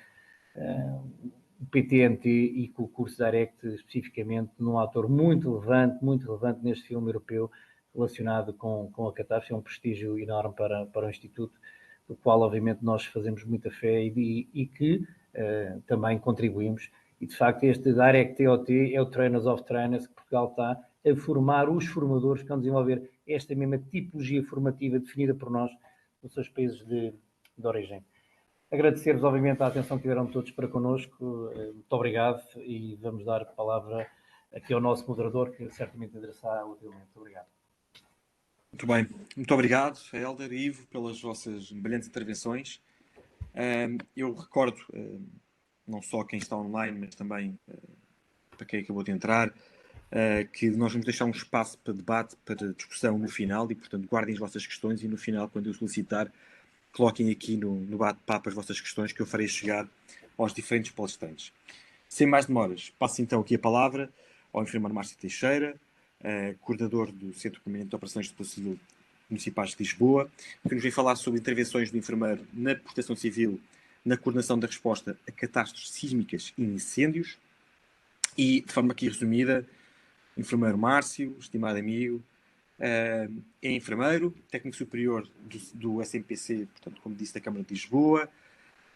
o PTNT e com o curso Direct especificamente num ator muito relevante neste filme europeu relacionado com a catástrofe. É um prestígio enorme para o Instituto, do qual obviamente nós fazemos muita fé e que também contribuímos. E de facto este Direct TOT é o Trainers of Trainers, que Portugal está a formar os formadores que vão desenvolver esta mesma tipologia formativa definida por nós nos seus países de origem. Agradecer-vos, obviamente, a atenção que tiveram todos para connosco. Muito obrigado, e vamos dar a palavra aqui ao nosso moderador, que certamente endereçará utilmente. Obrigado. Muito bem. Muito obrigado, Hélder e Ivo, pelas vossas brilhantes intervenções. Eu recordo, não só quem está online, mas também para quem acabou de entrar, que nós vamos deixar um espaço para debate, para discussão no final, e, portanto, guardem as vossas questões e no final, quando eu solicitar, coloquem aqui no bate-papo as vossas questões, que eu farei chegar aos diferentes palestrantes. Sem mais demoras, passo então aqui a palavra ao enfermeiro Márcio Teixeira, coordenador do Centro Permanente de Operações de Proteção Civil Municipais de Lisboa, que nos vem falar sobre intervenções do enfermeiro na proteção civil, na coordenação da resposta a catástrofes sísmicas e incêndios. E, de forma aqui resumida, enfermeiro Márcio, estimado amigo, é enfermeiro, técnico superior do SMPC, portanto, como disse, da Câmara de Lisboa,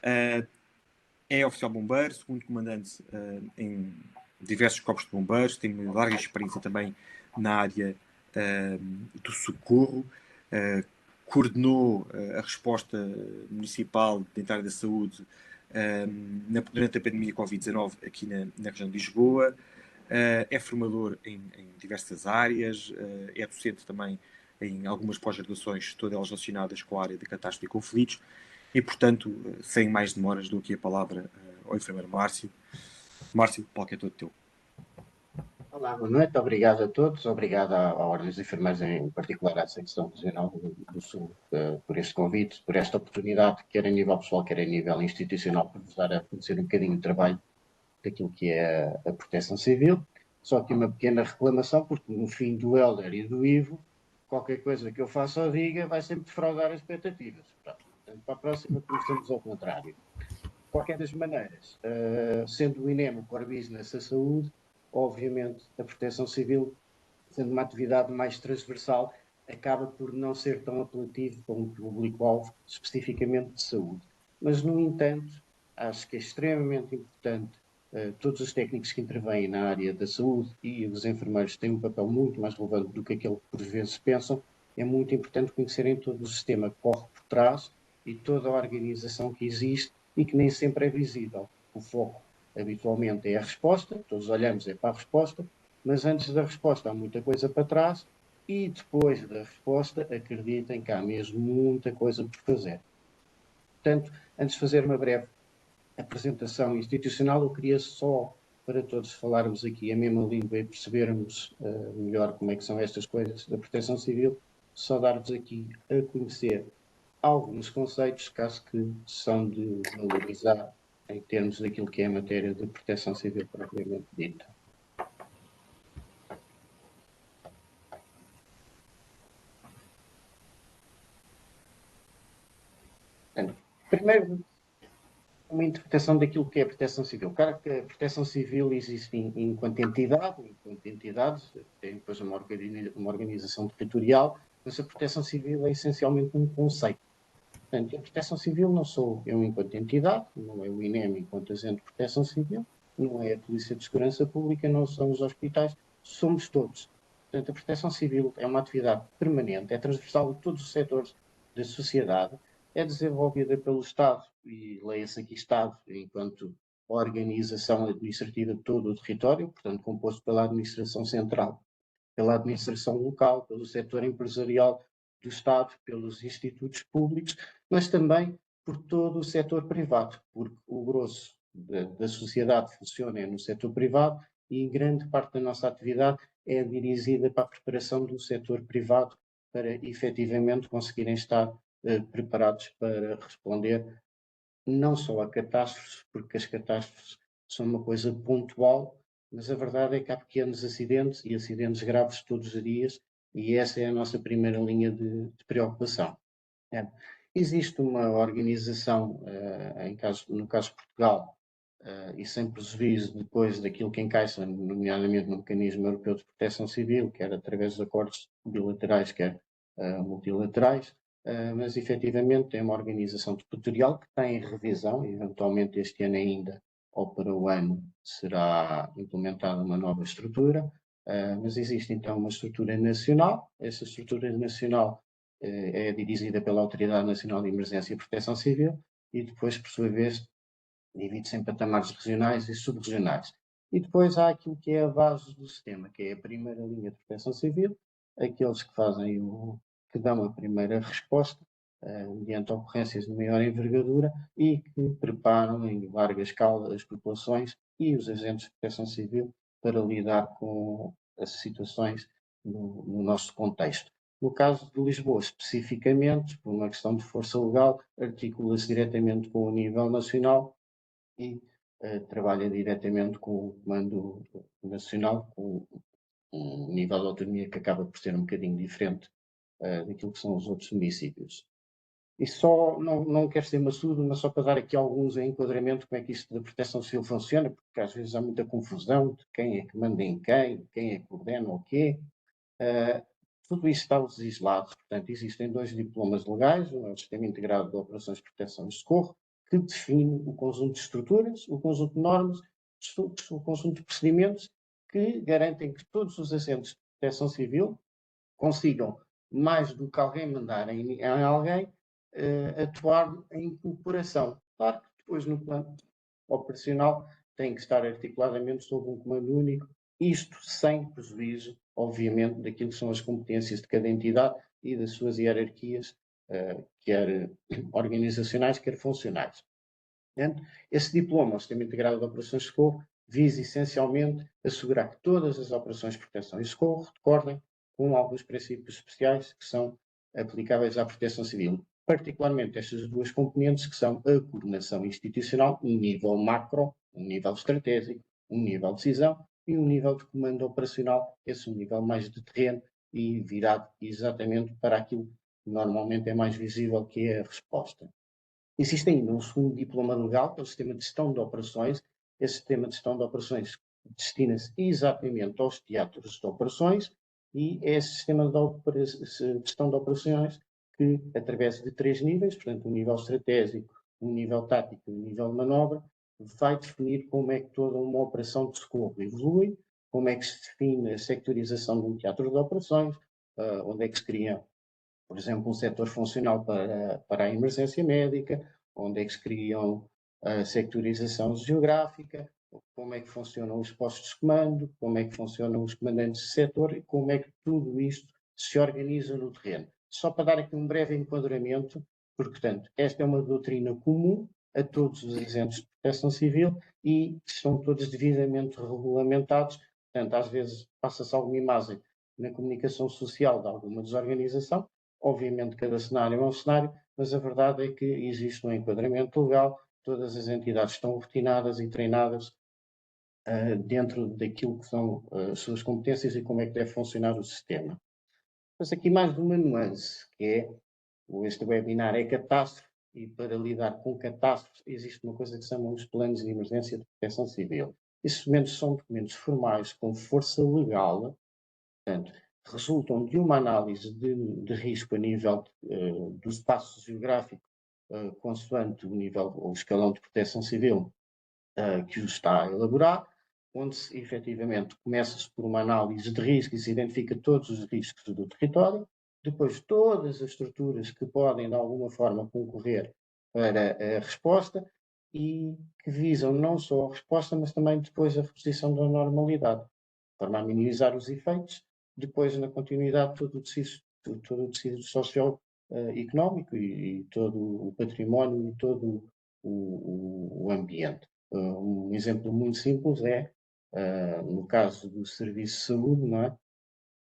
é oficial bombeiro, segundo comandante em diversos corpos de bombeiros, tem uma larga experiência também na área do socorro, coordenou a resposta municipal da área da saúde durante a pandemia Covid-19 aqui na região de Lisboa, é formador em diversas áreas, é docente também em algumas pós-graduações, todas elas relacionadas com a área de catástrofe e conflitos, e, portanto, sem mais demoras, dou aqui a palavra ao enfermeiro Márcio. Márcio, o palco é todo teu. Olá, boa noite, obrigado a todos, obrigado à Ordem dos Enfermeiros, em particular à Secção Regional do Sul, por este convite, por esta oportunidade, quer a nível pessoal, quer a nível institucional, para vos dar a conhecer um bocadinho do trabalho daquilo que é a proteção civil. Só aqui uma pequena reclamação, porque no fim do Hélder e do Ivo, qualquer coisa que eu faça ou diga vai sempre defraudar as expectativas. Portanto, para a próxima começamos ao contrário. De qualquer das maneiras, sendo o INEM o core business da saúde, obviamente a proteção civil, sendo uma atividade mais transversal, acaba por não ser tão apelativo para um público-alvo especificamente de saúde. Mas, no entanto, acho que é extremamente importante. Todos os técnicos que intervêm na área da saúde e os enfermeiros têm um papel muito mais relevante do que aquele que por vezes pensam. É muito importante conhecerem todo o sistema que corre por trás e toda a organização que existe e que nem sempre é visível. O foco habitualmente é a resposta, todos olhamos para a resposta, mas antes da resposta há muita coisa para trás e depois da resposta, acreditem que há mesmo muita coisa por fazer. Portanto, antes de fazer uma breve apresentação institucional, eu queria só, para todos falarmos aqui a mesma língua e percebermos melhor como é que são estas coisas da proteção civil, só dar-vos aqui a conhecer alguns conceitos, caso que são de valorizar em termos daquilo que é a matéria de proteção civil propriamente dita. Primeiro, uma interpretação daquilo que é a proteção civil. Claro que a proteção civil existe enquanto entidade tem depois uma organização territorial, mas a proteção civil é essencialmente um conceito. Portanto, a proteção civil não sou eu enquanto entidade, não é o INEM enquanto agente de proteção civil, não é a Polícia de Segurança Pública, não são os hospitais, somos todos. Portanto, a proteção civil é uma atividade permanente, é transversal a todos os setores da sociedade, é desenvolvida pelo Estado, e leia-se aqui Estado enquanto organização administrativa de todo o território, portanto composto pela administração central, pela administração local, pelo setor empresarial do Estado, pelos institutos públicos, mas também por todo o setor privado, porque o grosso da sociedade funciona no setor privado e grande parte da nossa atividade é dirigida para a preparação do setor privado para efetivamente conseguirem estar preparados para responder não só a catástrofes, porque as catástrofes são uma coisa pontual, mas a verdade é que há pequenos acidentes e acidentes graves todos os dias e essa é a nossa primeira linha de preocupação. Existe uma organização, no caso de Portugal, e sem prejuízo depois daquilo que encaixa, nomeadamente no mecanismo europeu de proteção civil, quer através de acordos bilaterais, quer multilaterais, mas efetivamente tem uma organização territorial que tem revisão, eventualmente este ano ainda, ou para o ano, será implementada uma nova estrutura, mas existe então uma estrutura nacional, essa estrutura nacional é dirigida pela Autoridade Nacional de Emergência e Proteção Civil e depois, por sua vez, divide-se em patamares regionais e subregionais. E depois há aquilo que é a base do sistema, que é a primeira linha de proteção civil, aqueles que fazem que dão a primeira resposta mediante ocorrências de maior envergadura e que preparam em larga escala as populações e os agentes de proteção civil para lidar com as situações no nosso contexto. No caso de Lisboa, especificamente, por uma questão de força legal, articula-se diretamente com o nível nacional e trabalha diretamente com o Comando Nacional, com um nível de autonomia que acaba por ser um bocadinho diferente daquilo que são os outros municípios. E só, não quero ser maçudo, mas só para dar aqui alguns enquadramentos como é que isto da proteção civil funciona, porque às vezes há muita confusão de quem é que manda em quem é que ordena o quê. Tudo isso está legislado, portanto, existem 2 diplomas legais, o Sistema Integrado de Operações de Proteção e Socorro, que define o conjunto de estruturas, o conjunto de normas, o conjunto de procedimentos que garantem que todos os agentes de proteção civil consigam, mais do que alguém mandar em alguém, atuar em cooperação. Claro que depois no plano operacional tem que estar articuladamente sob um comando único, isto sem prejuízo, obviamente, daquilo que são as competências de cada entidade e das suas hierarquias, quer organizacionais, quer funcionais. Esse diploma, o Sistema Integrado de Operações de Socorro, visa essencialmente assegurar que todas as operações de proteção e socorro decorrem com alguns princípios especiais que são aplicáveis à proteção civil. Particularmente estas 2 componentes que são a coordenação institucional, um nível macro, um nível estratégico, um nível de decisão e um nível de comando operacional, esse é um nível mais de terreno e virado exatamente para aquilo que normalmente é mais visível, que é a resposta. Existe ainda um segundo diploma legal, que é o Sistema de Gestão de Operações. Esse Sistema de Gestão de Operações destina-se exatamente aos teatros de operações e é esse Sistema de Gestão de Operações que, através de 3 níveis, portanto, um nível estratégico, o nível tático e o nível de manobra, vai definir como é que toda uma operação de socorro evolui, como é que se define a sectorização de um teatro de operações, onde é que se cria, por exemplo, um setor funcional para a emergência médica, onde é que se criam a sectorização geográfica, como é que funcionam os postos de comando, como é que funcionam os comandantes de setor e como é que tudo isto se organiza no terreno. Só para dar aqui um breve enquadramento, porque, portanto, esta é uma doutrina comum a todos os agentes de proteção civil e estão todos devidamente regulamentados. Portanto, às vezes passa-se alguma imagem na comunicação social de alguma desorganização. Obviamente, cada cenário é um cenário, mas a verdade é que existe um enquadramento legal, todas as entidades estão rotinadas e treinadas dentro daquilo que são as suas competências e como é que deve funcionar o sistema. Mas aqui mais uma nuance, que é, este webinar é catástrofe, e para lidar com catástrofes existe uma coisa que se chama os planos de emergência de proteção civil. Esses documentos são documentos formais com força legal, portanto, resultam de uma análise de risco a nível do espaço geográfico, consoante o nível ou o escalão de proteção civil que o está a elaborar, onde se efetivamente começa-se por uma análise de risco e se identifica todos os riscos do território, depois todas as estruturas que podem de alguma forma concorrer para a resposta e que visam não só a resposta, mas também depois a reposição da normalidade, de forma a minimizar os efeitos, depois na continuidade todo o tecido socioeconómico e todo o património e todo o ambiente. Um exemplo muito simples é, no caso do serviço de saúde, não é?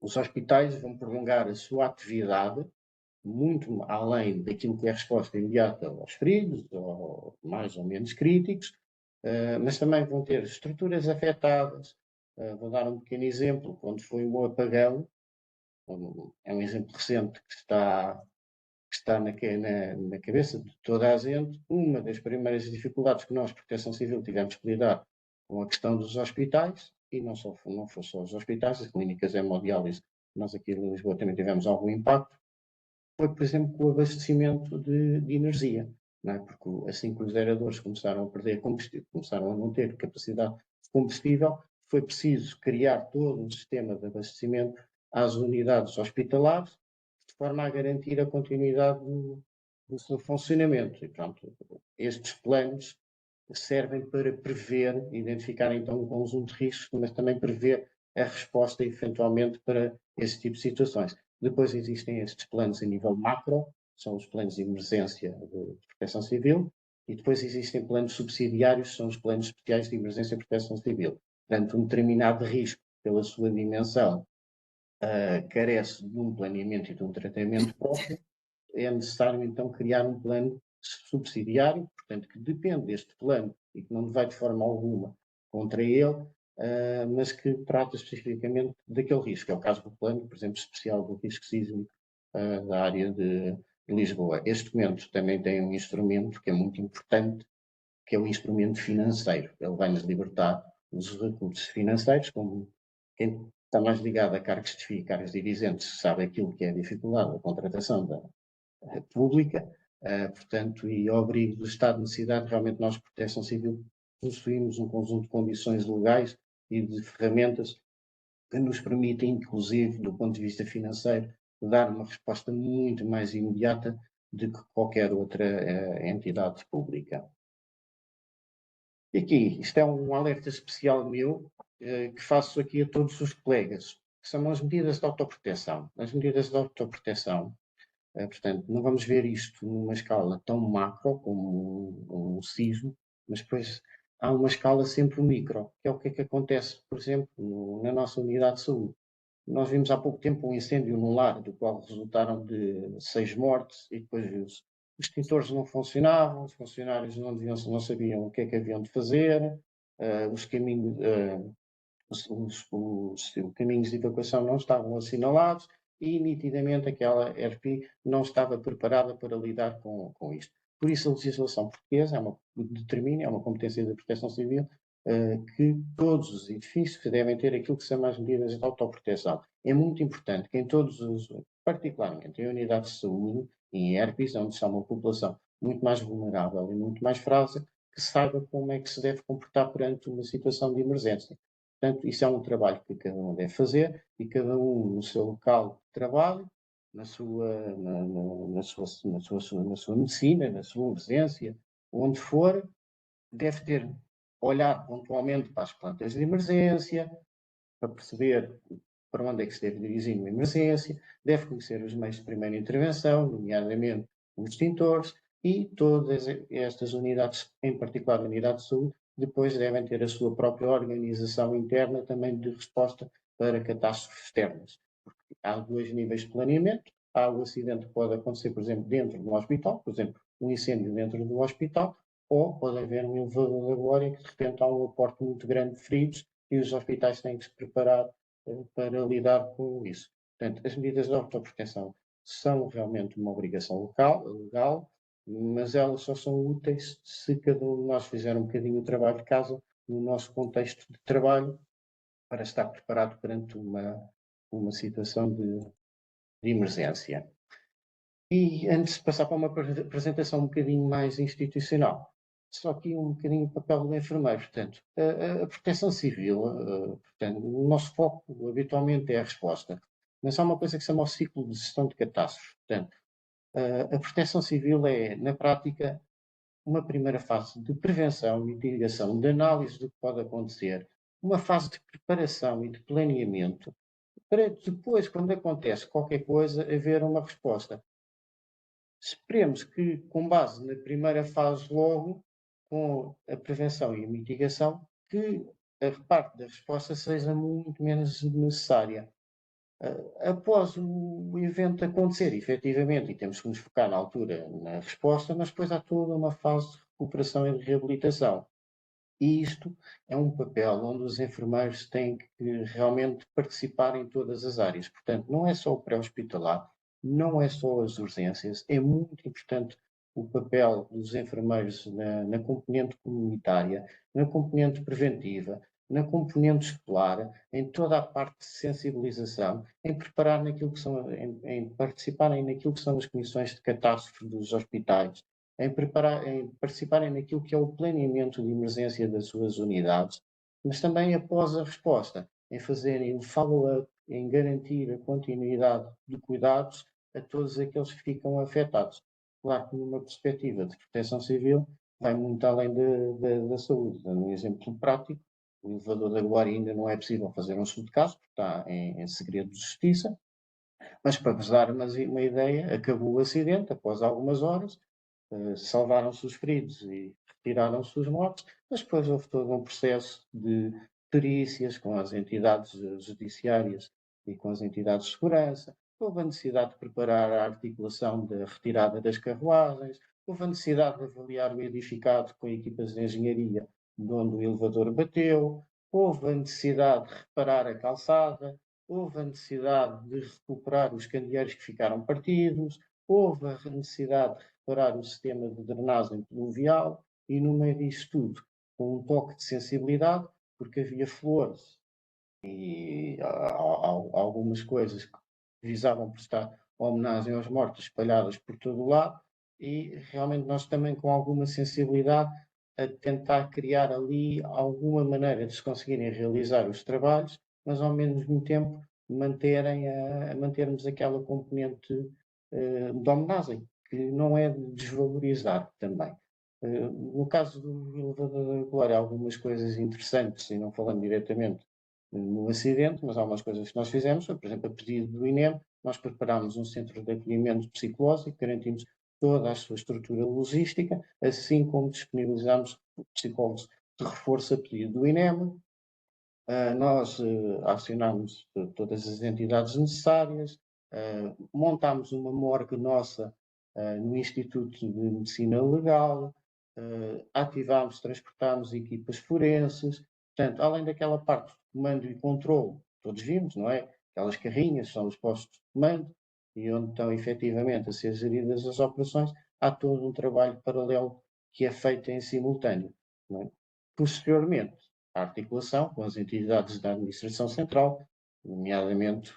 Os hospitais vão prolongar a sua atividade muito além daquilo que é a resposta imediata aos feridos, ou mais ou menos críticos, mas também vão ter estruturas afetadas. Vou dar um pequeno exemplo. Quando foi o apagão, é um exemplo recente que está na cabeça de toda a gente. Uma das primeiras dificuldades que nós, Proteção Civil, tivemos que lidar com a questão dos hospitais, e não foi só os hospitais, as clínicas de hemodiálise, nós aqui em Lisboa também tivemos algum impacto, foi, por exemplo, com o abastecimento de energia, não é? Porque assim que os geradores começaram a perder combustível, começaram a não ter capacidade de combustível, foi preciso criar todo um sistema de abastecimento às unidades hospitalares, de forma a garantir a continuidade do seu funcionamento. E, pronto, estes planos servem para prever, identificar então um conjunto de riscos, mas também prever a resposta eventualmente para esse tipo de situações. Depois existem estes planos a nível macro, são os planos de emergência de proteção civil, e depois existem planos subsidiários, são os planos especiais de emergência e proteção civil. Portanto, um determinado risco, pela sua dimensão, carece de um planeamento e de um tratamento próprio, é necessário então criar um plano subsidiário, portanto, que depende deste plano e que não vai de forma alguma contra ele, mas que trata especificamente daquele risco. É o caso do plano, por exemplo, especial do risco sísmico da área de Lisboa. Este documento também tem um instrumento que é muito importante, que é o instrumento financeiro. Ele vai-nos libertar os recursos financeiros, como quem está mais ligado a cargos de FII, cargos dirigentes, sabe aquilo que é a dificuldade da contratação pública, portanto, e ao abrigo do estado de necessidade, realmente nós, Proteção Civil, possuímos um conjunto de condições legais e de ferramentas que nos permitem, inclusive, do ponto de vista financeiro, dar uma resposta muito mais imediata do que qualquer outra entidade pública. E aqui, isto é um alerta especial meu, que faço aqui a todos os colegas, que são as medidas de autoproteção. As medidas de autoproteção, portanto, não vamos ver isto numa escala tão macro como um sismo, mas depois há uma escala sempre micro, que é o que é que acontece, por exemplo, na nossa unidade de saúde. Nós vimos há pouco tempo um incêndio no lar, do qual resultaram de 6 mortes, e depois os extintores não funcionavam, os funcionários não sabiam o que é que haviam de fazer, os caminhos de evacuação não estavam assinalados, e nitidamente aquela ERP não estava preparada para lidar com isto. Por isso a legislação portuguesa é uma competência da Proteção Civil, que todos os edifícios devem ter aquilo que são as medidas de autoproteção. É muito importante que em todos particularmente em unidades de saúde e em ERPs, onde está uma população muito mais vulnerável e muito mais frágil, que saiba como é que se deve comportar perante uma situação de emergência. Portanto, isso é um trabalho que cada um deve fazer e cada um no seu local de trabalho, na sua medicina, na sua emergência, onde for, deve ter olhar pontualmente para as plantas de emergência, para perceber para onde é que se deve dirigir uma emergência, deve conhecer os meios de primeira intervenção, nomeadamente os extintores, e todas estas unidades, em particular a unidade de saúde, depois devem ter a sua própria organização interna também de resposta para catástrofes externas. Porque há 2 níveis de planeamento. Há o acidente que pode acontecer, por exemplo, dentro do hospital, por exemplo, um incêndio dentro do hospital, ou pode haver um elevador da glória que de repente há um aporte muito grande de feridos e os hospitais têm que se preparar para lidar com isso. Portanto, as medidas de autoproteção são realmente uma obrigação legal, mas elas só são úteis se cada um de nós fizer um bocadinho o trabalho de casa no nosso contexto de trabalho para estar preparado perante uma situação de emergência. E antes de passar para uma apresentação um bocadinho mais institucional, só aqui um bocadinho o papel do enfermeiro. Portanto, a proteção civil, portanto, o nosso foco habitualmente é a resposta, mas há uma coisa que se chama o ciclo de gestão de catástrofes. Portanto, a proteção civil é, na prática, uma primeira fase de prevenção, mitigação, de análise do que pode acontecer, uma fase de preparação e de planeamento, para depois, quando acontece qualquer coisa, haver uma resposta. Esperemos que, com base na primeira fase logo, com a prevenção e a mitigação, que a parte da resposta seja muito menos necessária. Após o evento acontecer, efetivamente, e temos que nos focar na altura na resposta, mas depois há toda uma fase de recuperação e de reabilitação. E isto é um papel onde os enfermeiros têm que realmente participar em todas as áreas. Portanto, não é só o pré-hospitalar, não é só as urgências, é muito importante o papel dos enfermeiros na componente comunitária, na componente preventiva, na componente escolar, em toda a parte de sensibilização, em preparar naquilo que são, em participarem naquilo que são as comissões de catástrofe dos hospitais, em participarem naquilo que é o planeamento de emergência das suas unidades, mas também após a resposta, em fazerem o follow-up, em garantir a continuidade de cuidados a todos aqueles que ficam afetados. Claro que numa perspectiva de proteção civil vai muito além da saúde. Dando um exemplo prático, o elevador da glória ainda não é possível fazer um estudo de caso, porque está em segredo de justiça, mas para vos dar uma ideia, acabou o acidente após algumas horas, salvaram-se os feridos e retiraram-se os mortos, mas depois houve todo um processo de perícias com as entidades judiciárias e com as entidades de segurança, houve a necessidade de preparar a articulação da retirada das carruagens, houve a necessidade de avaliar o edificado com equipas de engenharia de onde o elevador bateu, houve a necessidade de reparar a calçada, houve a necessidade de recuperar os candeeiros que ficaram partidos, houve a necessidade de reparar o sistema de drenagem pluvial e, no meio disto tudo, com um toque de sensibilidade, porque havia flores e algumas coisas que visavam prestar homenagem aos mortos espalhadas por todo o lado, e realmente nós também com alguma sensibilidade a tentar criar ali alguma maneira de se conseguirem realizar os trabalhos, mas ao mesmo tempo mantermos aquela componente de homenagem, que não é de desvalorizar também. No caso do elevador da glória, há algumas coisas interessantes, e não falando diretamente no acidente, mas há algumas coisas que nós fizemos, por exemplo, a pedido do INEM, nós preparámos um centro de acolhimento psicológico, garantimos toda a sua estrutura logística, assim como disponibilizamos psicólogos de reforço a pedido do INEM. Nós acionámos todas as entidades necessárias, montámos uma morgue nossa no Instituto de Medicina Legal, ativámos, transportámos equipas forenses, portanto, além daquela parte de comando e controle, todos vimos, não é? Aquelas carrinhas são os postos de comando, e onde estão efetivamente a ser geridas as operações, há todo um trabalho paralelo que é feito em simultâneo. Não é? Posteriormente, a articulação com as entidades da administração central, nomeadamente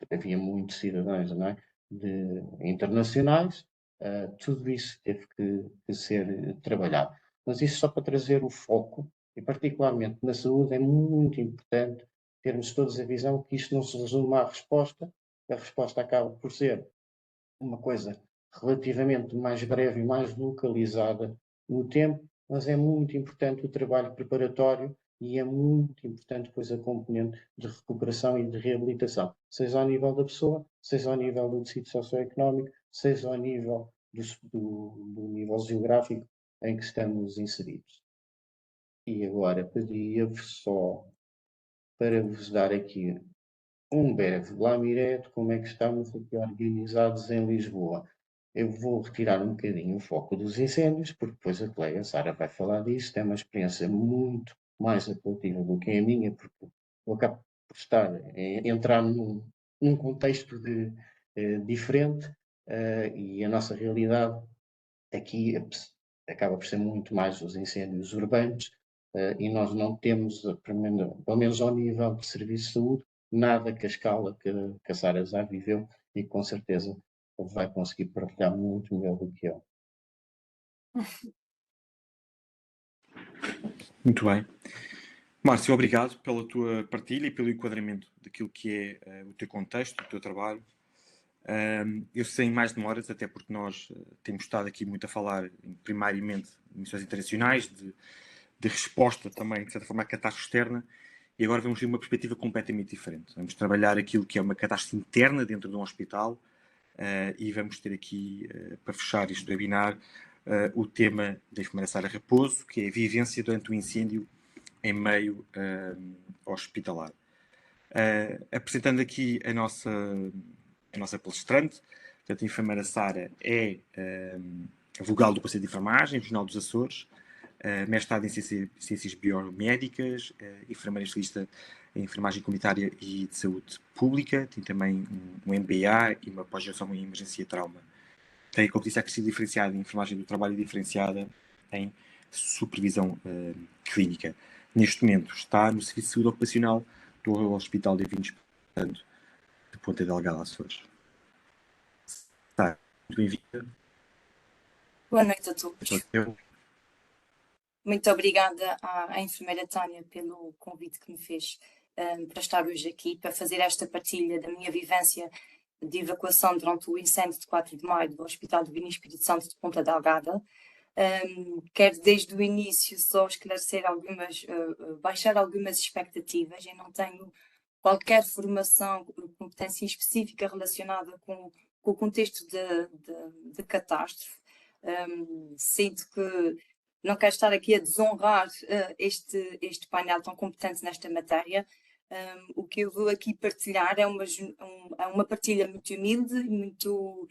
havia muitos cidadãos, não é? internacionais, tudo isso teve que ser trabalhado. Mas isso só para trazer o foco, e particularmente na saúde, é muito importante termos todos a visão que isto não se resume à resposta, a resposta acaba por ser uma coisa relativamente mais breve e mais localizada no tempo, mas é muito importante o trabalho preparatório e é muito importante depois a componente de recuperação e de reabilitação, seja ao nível da pessoa, seja ao nível do tecido socioeconómico, seja ao nível do nível geográfico em que estamos inseridos. E agora pedia-vos só para vos dar aqui um breve lamiré de como é que estamos aqui organizados em Lisboa. Eu vou retirar um bocadinho o foco dos incêndios, porque depois a colega Sara vai falar disso, tem uma experiência muito mais apelativa do que a minha, porque eu acabo por entrar num contexto diferente e a nossa realidade aqui acaba por ser muito mais os incêndios urbanos e nós não temos, pelo menos ao nível de serviço de saúde, nada que a escala que a Sara já viveu e que com certeza vai conseguir partilhar muito melhor do que eu. Muito bem. Márcio, obrigado pela tua partilha e pelo enquadramento daquilo que é o teu contexto, o teu trabalho. Eu sem mais demoras, até porque nós temos estado aqui muito a falar primariamente de missões internacionais, de resposta também, de certa forma, à catástrofe externa, e agora vamos ter uma perspectiva completamente diferente. Vamos trabalhar aquilo que é uma catástrofe interna dentro de um hospital e vamos ter aqui, para fechar este webinar, o tema da enfermeira Sara Raposo, que é a vivência durante o incêndio em meio hospitalar. Apresentando aqui a nossa palestrante, portanto, a enfermeira Sara é vogal do Conselho de Enfermagem, Regional dos Açores, mestrado em Ciências Biomédicas, enfermeira especialista em Enfermagem Comunitária e de Saúde Pública, tem também um MBA e uma pós-graduação em Emergência e Trauma. Tem competência acrescida diferenciada em Enfermagem do Trabalho e diferenciada em Supervisão Clínica. Neste momento está no Serviço de Saúde Ocupacional do Hospital de Vinhos, portanto, de Ponta Delgada, Açores. Está muito bem-vinda. Boa noite a todos. Muito obrigada à enfermeira Tânia pelo convite que me fez para estar hoje aqui, para fazer esta partilha da minha vivência de evacuação durante o incêndio de 4 de maio do Hospital do Vinho Espírito Santo de Ponta Delgada. Quero desde o início só esclarecer baixar algumas expectativas. Eu não tenho qualquer formação, competência específica relacionada com o contexto de catástrofe. Sinto que não quero estar aqui a desonrar este painel tão competente nesta matéria. O que eu vou aqui partilhar é uma partilha muito humilde e muito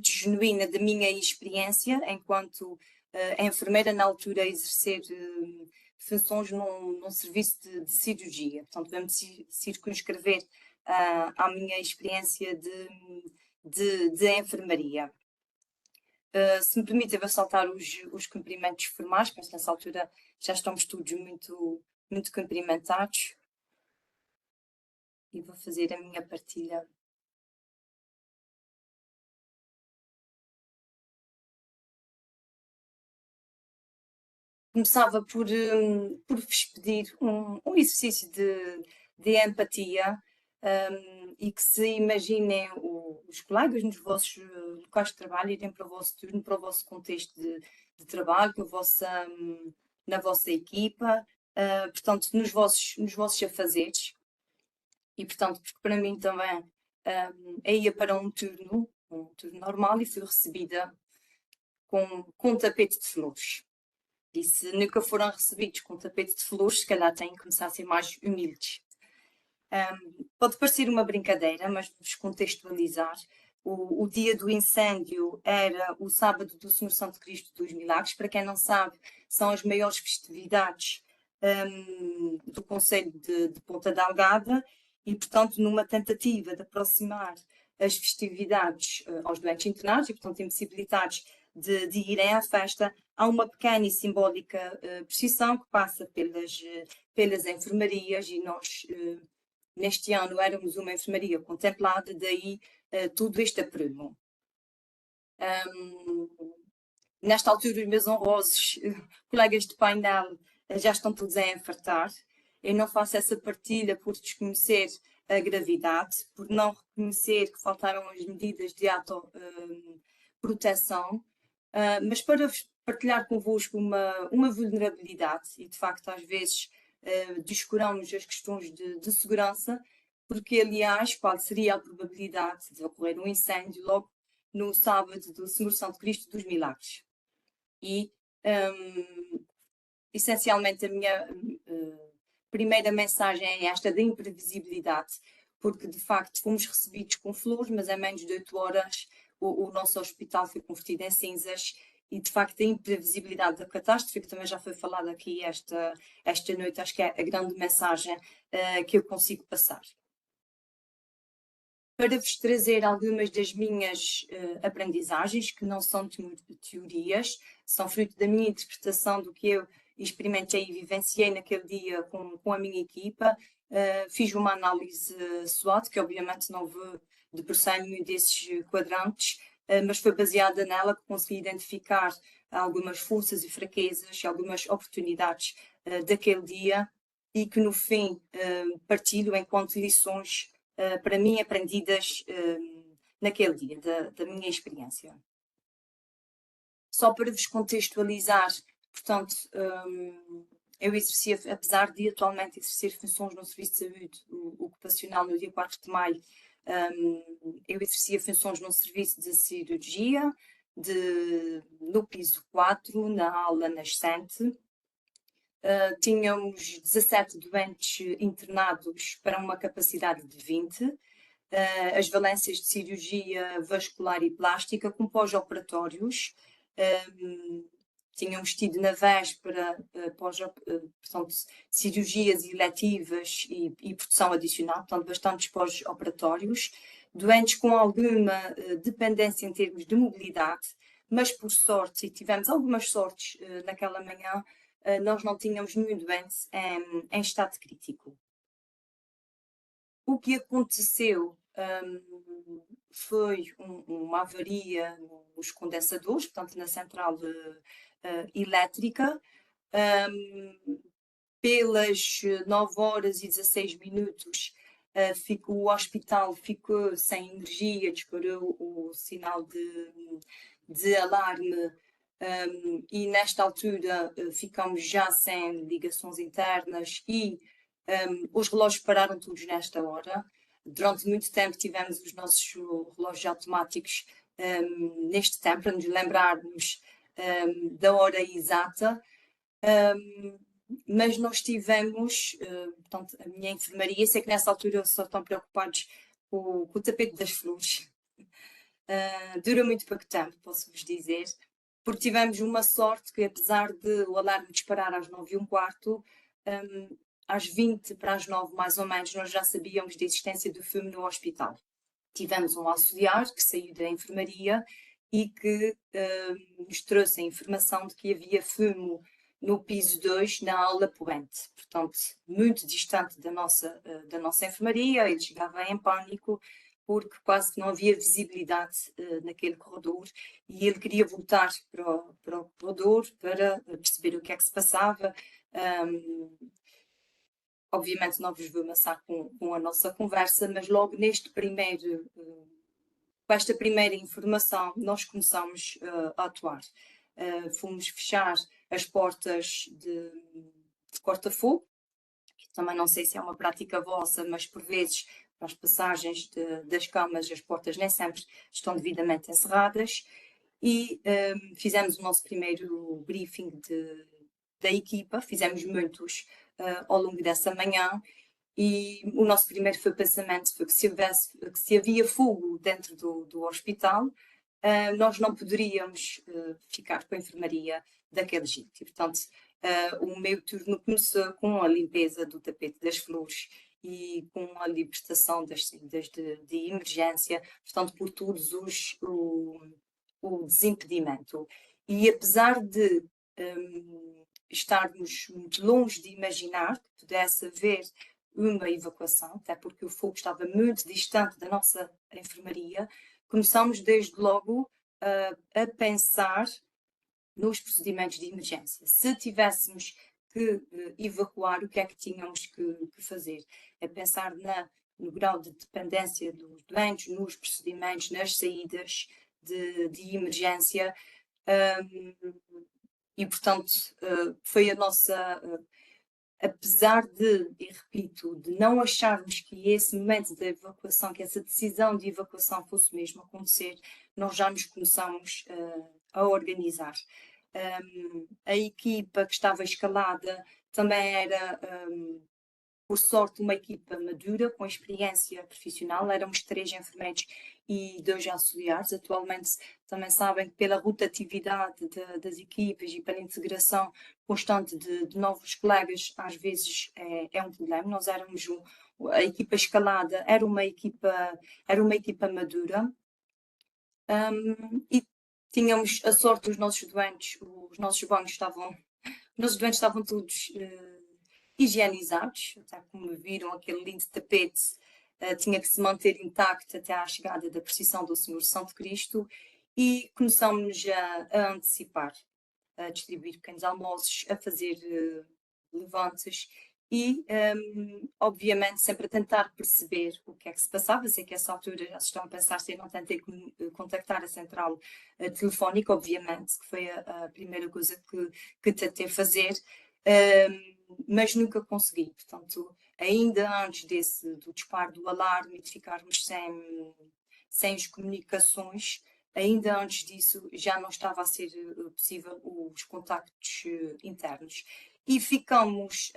genuína da minha experiência enquanto enfermeira na altura a exercer funções num serviço de cirurgia. Portanto, vamos circunscrever à minha experiência de enfermaria. Se me permite, eu vou saltar os cumprimentos formais, penso que nessa altura já estamos todos muito cumprimentados. E vou fazer a minha partilha. Começava por vos pedir um exercício de empatia e que se imaginem os colegas nos vossos locais de trabalho irem para o vosso turno, para o vosso contexto de trabalho, na vossa equipa, portanto, nos vossos afazeres. E, portanto, porque para mim também eu ia para um turno normal e fui recebida com um tapete de flores. E se nunca foram recebidos com tapete de flores, se calhar têm que começar a ser mais humildes. Pode parecer uma brincadeira, mas vou-vos contextualizar. O dia do incêndio era o sábado do Senhor Santo Cristo dos Milagres. Para quem não sabe, são as maiores festividades do Concelho de Ponta Delgada e, portanto, numa tentativa de aproximar as festividades aos doentes internados e, portanto, impossibilitados de irem à festa, há uma pequena e simbólica procissão que passa pelas enfermarias e nós, neste ano, éramos uma enfermaria contemplada, daí todo este aprumo. Nesta altura, os meus honrosos colegas de painel já estão todos a enfartar. Eu não faço essa partilha por desconhecer a gravidade, por não reconhecer que faltaram as medidas de autoproteção, mas para partilhar convosco uma vulnerabilidade e, de facto, às vezes descuramos as questões de segurança, porque, aliás, qual seria a probabilidade de ocorrer um incêndio logo no sábado do Senhor Santo Cristo dos Milagres? E, essencialmente, a minha primeira mensagem é esta da imprevisibilidade, porque, de facto, fomos recebidos com flores, mas em menos de 8 horas o nosso hospital foi convertido em cinzas e, de facto, a imprevisibilidade da catástrofe, que também já foi falada aqui esta noite, acho que é a grande mensagem que eu consigo passar. Para vos trazer algumas das minhas aprendizagens, que não são teorias, são fruto da minha interpretação do que eu experimentei e vivenciei naquele dia com a minha equipa. Fiz uma análise SWOT, que obviamente não vou debruçar nenhum desses quadrantes, mas foi baseada nela que consegui identificar algumas forças e fraquezas e algumas oportunidades daquele dia e que no fim partilho enquanto lições para mim aprendidas naquele dia, da minha experiência. Só para vos contextualizar, portanto, eu exercia, apesar de atualmente exercer funções no Serviço de Saúde Ocupacional no dia 4 de maio, eu exercia funções no Serviço de Cirurgia, no piso 4, na aula nascente. Tínhamos 17 doentes internados para uma capacidade de 20. As valências de cirurgia vascular e plástica com pós-operatórios. Tínhamos tido na véspera portanto, cirurgias eletivas e produção adicional, portanto, bastantes pós-operatórios. Doentes com alguma dependência em termos de mobilidade, mas por sorte, e tivemos algumas sortes naquela manhã, nós não tínhamos nenhum doente em estado crítico. O que aconteceu foi uma avaria nos condensadores, portanto, na central elétrica. Pelas 9h16, o hospital ficou sem energia, disparou o sinal de alarme. E nesta altura ficamos já sem ligações internas e os relógios pararam todos nesta hora. Durante muito tempo tivemos os nossos relógios automáticos neste tempo, para nos lembrarmos da hora exata, mas nós tivemos, portanto, a minha enfermaria, sei que nessa altura só estão preocupados com o tapete das flores. Dura muito pouco tempo, posso-vos dizer, porque tivemos uma sorte que, apesar de o alarme disparar às 9h15, às 20 para as 9 mais ou menos, nós já sabíamos da existência do fumo no hospital. Tivemos um auxiliar que saiu da enfermaria e que nos trouxe a informação de que havia fumo no piso 2, na aula poente. Portanto, muito distante da nossa enfermaria. Ele chegava em pânico, porque quase que não havia visibilidade naquele corredor e ele queria voltar para o corredor para perceber o que é que se passava. Obviamente não vos vou amassar com a nossa conversa, mas logo com esta primeira informação nós começamos a atuar. Fomos fechar as portas de corta-fogo, que também não sei se é uma prática vossa, mas por vezes para as passagens das camas as portas nem sempre estão devidamente encerradas, e fizemos o nosso primeiro briefing da equipa, fizemos muitos ao longo dessa manhã, e o nosso primeiro pensamento foi que se havia fogo dentro do hospital, nós não poderíamos ficar com a enfermaria daquele jeito. E, portanto, o meu turno começou com a limpeza do tapete das flores e com a libertação das saídas de emergência, portanto, por todos o desimpedimento. E apesar de estarmos muito longe de imaginar que pudesse haver uma evacuação, até porque o fogo estava muito distante da nossa enfermaria, começamos desde logo a pensar nos procedimentos de emergência. Se tivéssemos que evacuar, o que é que tínhamos que fazer? É pensar no grau de dependência dos doentes, nos procedimentos, nas saídas de emergência. E, portanto, foi a nossa... apesar de, e repito, de não acharmos que esse momento da evacuação, que essa decisão de evacuação fosse mesmo acontecer, nós já nos começamos a organizar. A equipa que estava escalada também era, por sorte, uma equipa madura, com experiência profissional. Éramos 3 enfermeiros e 2 auxiliares. Atualmente também sabem que pela rotatividade das equipas e pela integração constante de novos colegas, às vezes é um problema. Nós éramos a equipa escalada, era uma equipa madura. E tínhamos a sorte dos nossos doentes, os nossos banhos estavam todos higienizados, até como viram, aquele lindo tapete tinha que se manter intacto até à chegada da procissão do Senhor Santo Cristo, e começámos a antecipar, a distribuir pequenos almoços, a fazer levantes e, obviamente, sempre a tentar perceber o que é que se passava. Sei que a essa altura já se estão a pensar se eu não tentei contactar a central telefónica, obviamente, que foi a primeira coisa que tentei fazer, mas nunca consegui. Portanto, ainda antes do disparo do alarme e de ficarmos sem as comunicações, ainda antes disso já não estava a ser possível os contactos internos. E ficamos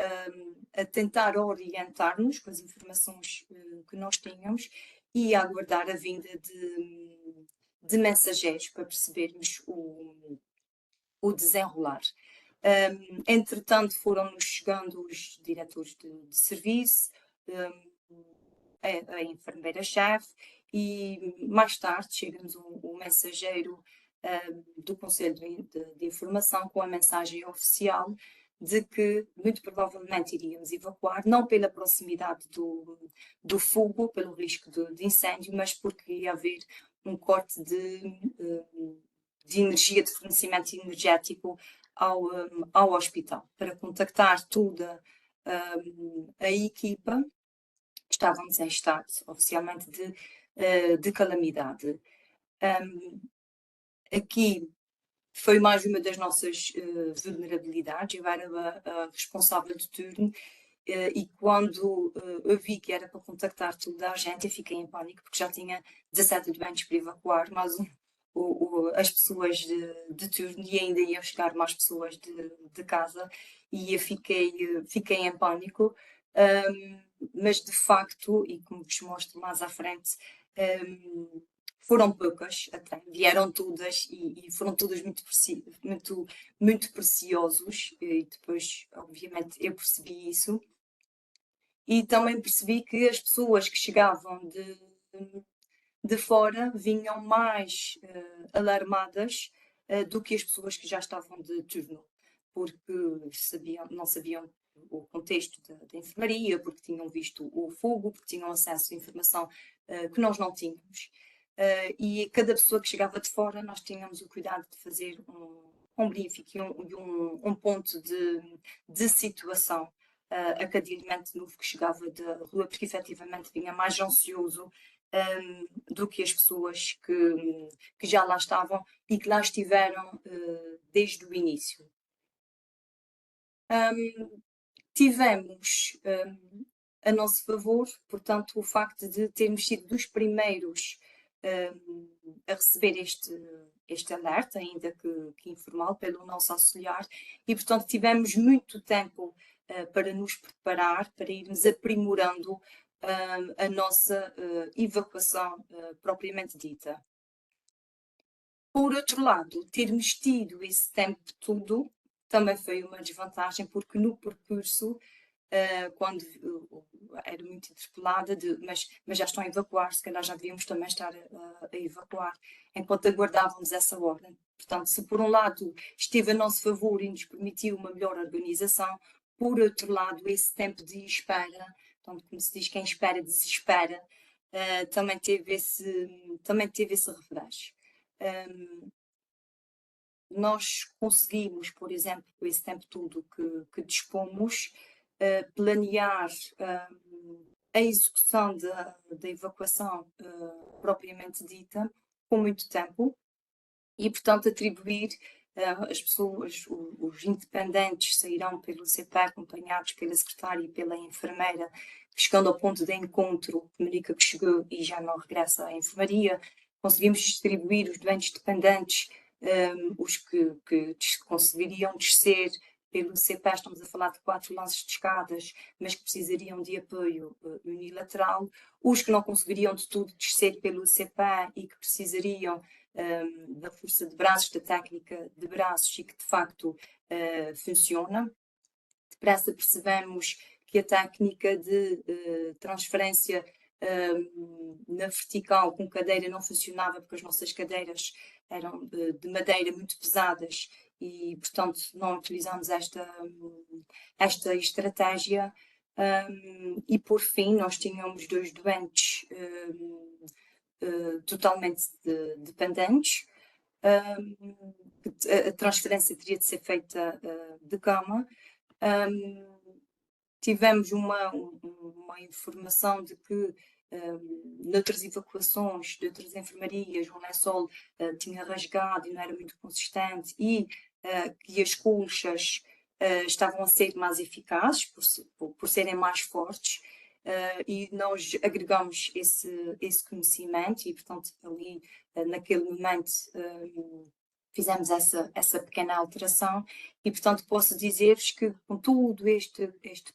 a tentar orientar-nos com as informações que nós tínhamos e a aguardar a vinda de mensageiros para percebermos o desenrolar. Entretanto, foram-nos chegando os diretores de serviço, a enfermeira-chefe, e mais tarde chega-nos um mensageiro do Conselho de Informação com a mensagem oficial de que muito provavelmente iríamos evacuar, não pela proximidade do fogo, pelo risco de incêndio, mas porque ia haver um corte de energia, de fornecimento energético ao hospital. Para contactar toda a equipa, estávamos em estado oficialmente de calamidade. Aqui foi mais uma das nossas vulnerabilidades. Eu era a responsável de turno e quando eu vi que era para contactar toda a gente, eu fiquei em pânico porque já tinha 17 doentes para evacuar, mas as pessoas de turno, e ainda iam chegar mais pessoas de casa, e eu fiquei em pânico. Mas de facto, e como vos mostro mais à frente, foram poucas até, vieram todas e foram todas muito preciosos, e depois obviamente eu percebi isso, e também percebi que as pessoas que chegavam de fora vinham mais alarmadas do que as pessoas que já estavam de turno, porque não sabiam o contexto da enfermaria, porque tinham visto o fogo, porque tinham acesso à informação que nós não tínhamos. E cada pessoa que chegava de fora, nós tínhamos o cuidado de fazer um briefing e um ponto de situação a cada elemento novo que chegava da rua, porque efetivamente vinha mais ansioso do que as pessoas que já lá estavam e que lá estiveram desde o início. Tivemos a nosso favor, portanto, o facto de termos sido dos primeiros a receber este alerta, ainda que informal, pelo nosso auxiliar, e portanto tivemos muito tempo para nos preparar, para irmos aprimorando a nossa evacuação propriamente dita. Por outro lado, termos tido esse tempo todo também foi uma desvantagem, porque no percurso, quando era muito interpelada mas já estão a evacuar, se calhar já devíamos também estar a evacuar, enquanto aguardávamos essa ordem. Portanto, se por um lado esteve a nosso favor e nos permitiu uma melhor organização, por outro lado, esse tempo de espera, portanto, como se diz, quem espera desespera, também teve esse revés. nós conseguimos, por exemplo, com esse tempo todo que dispomos, planear a execução da evacuação propriamente dita com muito tempo e, portanto, atribuir as pessoas, os independentes sairão pelo CP acompanhados pela secretária e pela enfermeira, chegando ao ponto de encontro, comunica que chegou e já não regressa à enfermaria. Conseguimos distribuir os doentes dependentes, os que conseguiriam descer pelo CP, estamos a falar de 4 lances de escadas, mas que precisariam de apoio unilateral, os que não conseguiriam de tudo descer pelo CP e que precisariam da força de braços, da técnica de braços e que de facto funciona. Depressa percebemos que a técnica de transferência na vertical com cadeira não funcionava porque as nossas cadeiras eram de madeira muito pesadas e, portanto, não utilizamos esta estratégia. E, por fim, nós tínhamos 2 doentes totalmente dependentes. A transferência teria de ser feita de cama. Tivemos uma informação de que noutras evacuações de outras enfermarias o lençol tinha rasgado e não era muito consistente e que as colchas estavam a ser mais eficazes por serem mais fortes. E nós agregamos esse conhecimento e, portanto, ali naquele momento fizemos essa pequena alteração e, portanto, posso dizer-vos que com todo este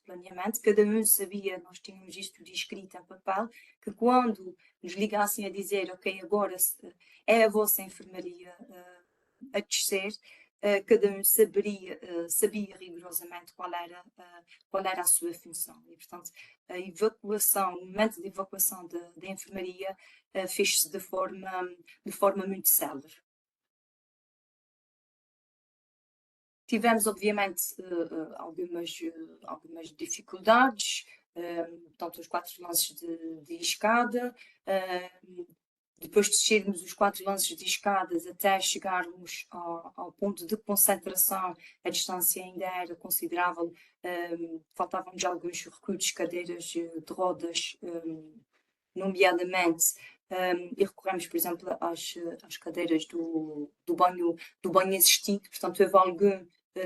planeamento, cada um sabia, nós tínhamos isto de escrito em papel, que quando nos ligassem a dizer, ok, agora é a vossa enfermaria a descer, cada um sabia rigorosamente qual era a sua função. E, portanto, a evacuação, o momento de evacuação da enfermaria fez-se de forma muito célere. Tivemos, obviamente, algumas dificuldades, portanto, os 4 lances de escada. Depois de descermos os 4 lances de escadas até chegarmos ao ponto de concentração, a distância ainda era considerável, faltavam-nos alguns recursos, cadeiras de rodas, nomeadamente, e recorremos, por exemplo, às cadeiras do banho assistido, portanto,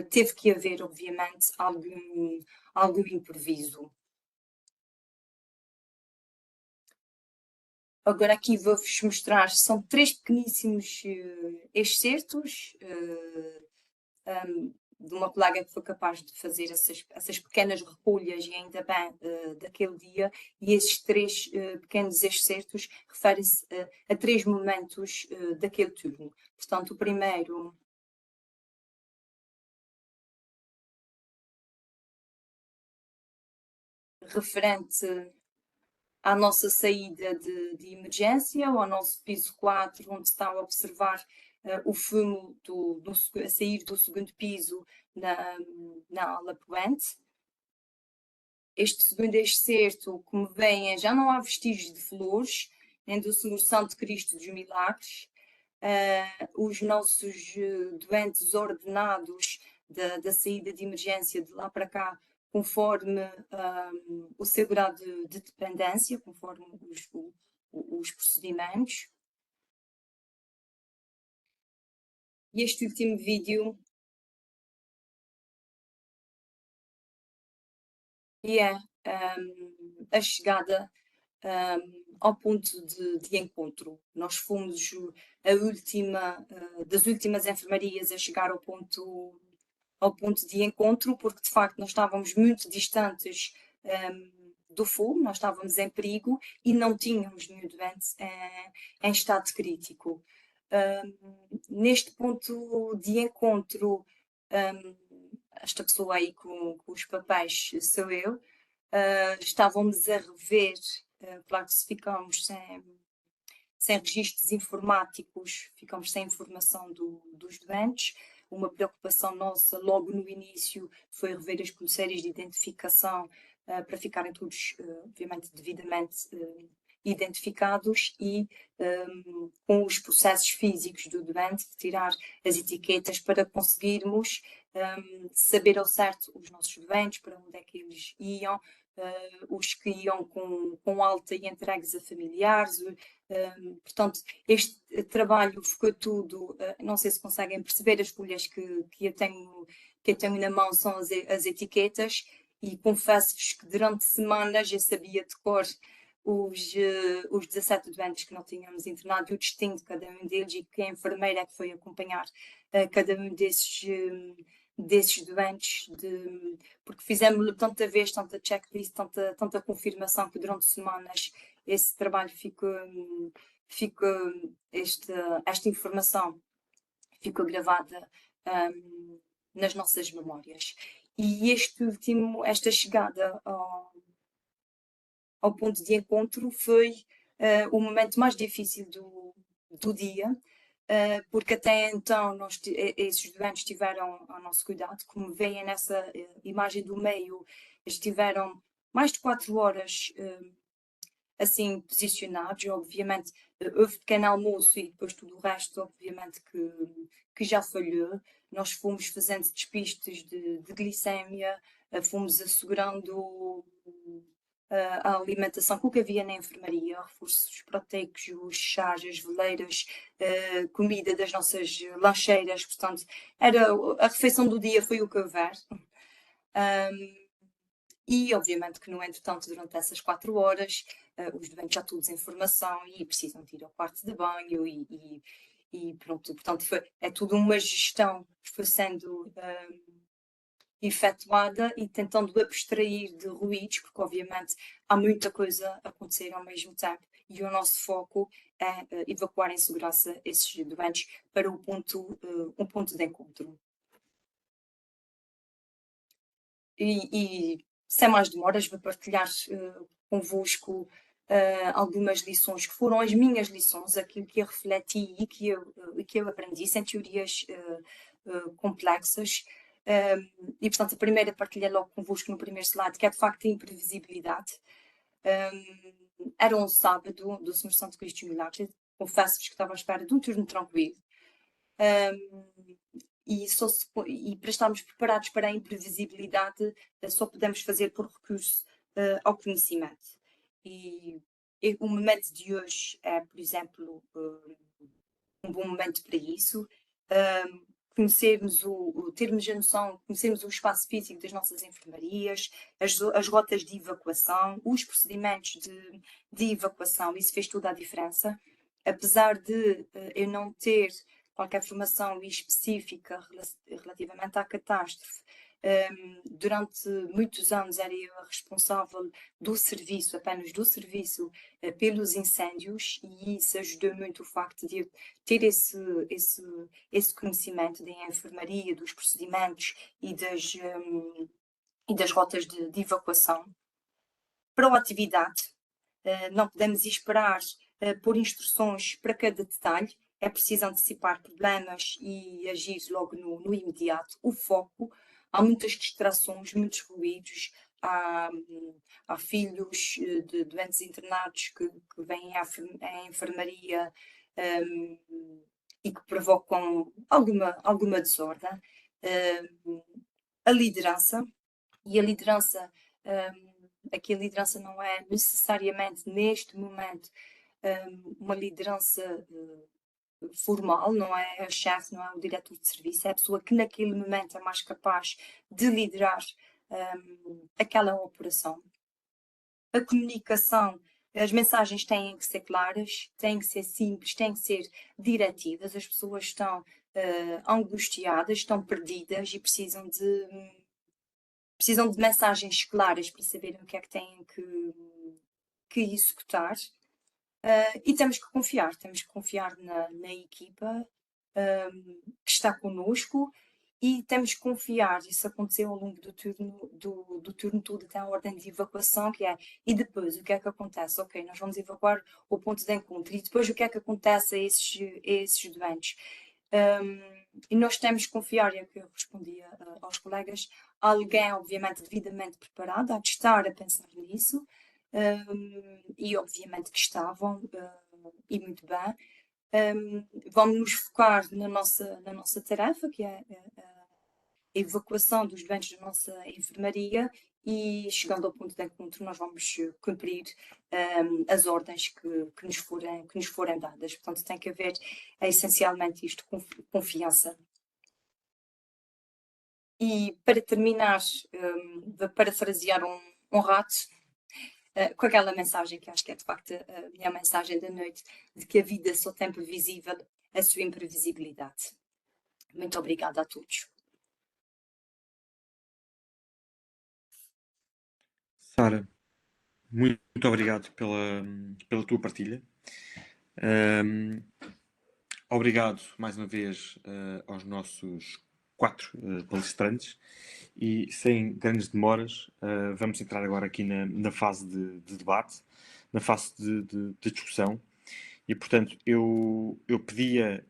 teve que haver, obviamente, algum improviso. Agora aqui vou-vos mostrar, são 3 pequeníssimos excertos de uma colega que foi capaz de fazer essas pequenas recolhas e ainda bem daquele dia, e esses 3 pequenos excertos referem-se a 3 momentos daquele turno. Portanto, o primeiro referente à nossa saída de emergência, ou ao nosso piso 4, onde está a observar o fumo a sair do 2º piso na ala poente. Este segundo excerto, como veem, já não há vestígios de flores, nem do Senhor Santo Cristo dos Milagres. Os nossos doentes ordenados da saída de emergência de lá para cá, conforme o seu grau de dependência, conforme os procedimentos. E este último vídeo é a chegada ao ponto de encontro. Nós fomos das últimas enfermarias a chegar ao ponto de encontro, porque de facto nós estávamos muito distantes do fogo, nós estávamos em perigo e não tínhamos nenhum doente em estado crítico. Neste ponto de encontro, esta pessoa aí com os papéis sou eu, estávamos a rever, claro que se ficamos sem registros informáticos, ficamos sem informação dos doentes. Uma preocupação nossa logo no início foi rever as pulseiras de identificação para ficarem todos, obviamente, devidamente identificados e com os processos físicos do doente, tirar as etiquetas para conseguirmos saber ao certo os nossos doentes, para onde é que eles iam, os que iam com alta e entregues a familiares. Portanto, este trabalho ficou tudo, não sei se conseguem perceber as folhas que eu tenho na mão são as etiquetas, e confesso-vos que durante semanas eu sabia de cor os 17 doentes que não tínhamos internado e o destino de cada um deles, e que a enfermeira é que foi acompanhar cada um desses doentes, porque fizemos tanta vez, tanta checklist, tanta confirmação, que durante semanas esse trabalho esta informação ficou gravada nas nossas memórias. E esta chegada ao ponto de encontro foi o momento mais difícil do dia, porque até então esses doentes estiveram ao nosso cuidado. Como veem nessa imagem do meio, estiveram mais de 4 horas assim posicionados. Obviamente houve pequeno almoço e depois tudo o resto, obviamente, que já falhou. Nós fomos fazendo despistes de glicémia, fomos assegurando a alimentação com o que havia na enfermaria, reforços proteicos, os chás, as veleiras, comida das nossas lancheiras. Portanto, a refeição do dia foi o que houver. E obviamente que no entretanto, durante essas 4 horas, os doentes já todos em formação e precisam de ir ao quarto de banho e pronto. Portanto, é tudo uma gestão que foi sendo efetuada e tentando abstrair de ruídos, porque obviamente há muita coisa a acontecer ao mesmo tempo, e o nosso foco é evacuar em segurança esses doentes para um ponto de encontro. E sem mais demoras, vou partilhar convosco algumas lições que foram as minhas lições, aquilo que eu refleti e que eu aprendi, sem teorias complexas. E portanto, a primeira partilhei logo convosco no primeiro slide, que é de facto a imprevisibilidade. Era um sábado do Sr. Santo Cristo Milagre. Confesso-vos que estava à espera de um turno tranquilo. E para estarmos preparados para a imprevisibilidade, só podemos fazer por recurso ao conhecimento. E o momento de hoje é, por exemplo, um bom momento para isso. Conhecermos termos a noção, conhecermos o espaço físico das nossas enfermarias, as rotas de evacuação, os procedimentos de evacuação. Isso fez toda a diferença. Apesar de eu não ter qualquer formação específica relativamente à catástrofe, durante muitos anos era eu a responsável do serviço, apenas do serviço, pelos incêndios, e isso ajudou muito, o facto de eu ter esse conhecimento da enfermaria, dos procedimentos e das rotas de evacuação. Proatividade. Não podemos esperar por instruções para cada detalhe. É preciso antecipar problemas e agir logo no imediato. O foco. Há muitas distrações, muitos ruídos. Há filhos de doentes internados que vêm à enfermaria e que provocam alguma desordem. A liderança. E a liderança, aqui a liderança não é necessariamente, neste momento, uma liderança formal, não é a chefe, não é o diretor de serviço, é a pessoa que naquele momento é mais capaz de liderar aquela operação. A comunicação, as mensagens têm que ser claras, têm que ser simples, têm que ser diretivas. As pessoas estão angustiadas, estão perdidas e precisam de mensagens claras para saberem o que é que têm que executar. E temos que confiar na equipa que está connosco, e temos que confiar. Isso aconteceu ao longo do turno todo, até a ordem de evacuação, que é, e depois o que é que acontece? Ok, nós vamos evacuar o ponto de encontro, e depois o que é que acontece a esses doentes? E nós temos que confiar, é o que eu respondia aos colegas, alguém obviamente devidamente preparado, há de estar a pensar nisso, e obviamente que estavam, e muito bem. Vamos nos focar na nossa tarefa, que é a evacuação dos doentes da nossa enfermaria, e chegando ao ponto de encontro nós vamos cumprir as ordens que nos forem dadas. Portanto, tem que haver essencialmente isto, confiança. E para terminar, vou parafrasear um rato, com aquela mensagem que acho que é de facto a minha mensagem da noite, de que a vida só tem previsível a sua imprevisibilidade. Muito obrigada a todos. Sara, muito obrigado pela tua partilha. Obrigado mais uma vez aos nossos 4 palestrantes, e sem grandes demoras vamos entrar agora aqui na fase de debate, na fase de discussão, e portanto eu pedia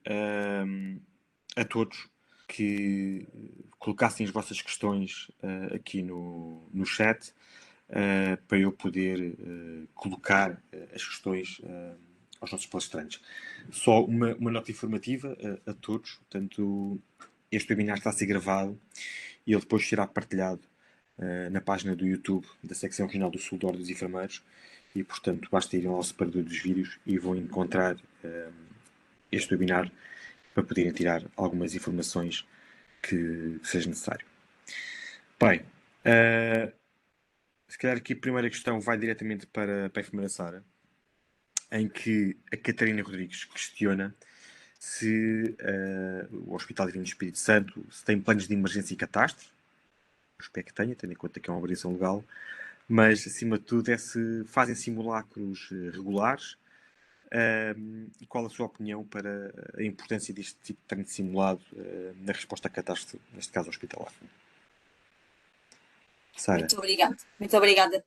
a todos que colocassem as vossas questões aqui no chat, para eu poder colocar as questões aos nossos palestrantes. Só uma nota informativa a todos. Portanto, este webinar está a ser gravado e ele depois será partilhado na página do YouTube da Secção Regional do Sul da Ordem dos Enfermeiros, e portanto basta ir ao separador dos vídeos e vão encontrar este webinar para poderem tirar algumas informações que seja necessário. Bem, se calhar aqui a primeira questão vai diretamente para a enfermeira Sara, em que a Catarina Rodrigues questiona se o Hospital Divino Espírito Santo se tem planos de emergência e catástrofe. Eu espero que tenha, tendo em conta que é uma obrigação legal, mas acima de tudo é se fazem simulacros regulares, e qual a sua opinião para a importância deste tipo de treino simulado na resposta à catástrofe, neste caso hospitalar. Sara. Muito obrigada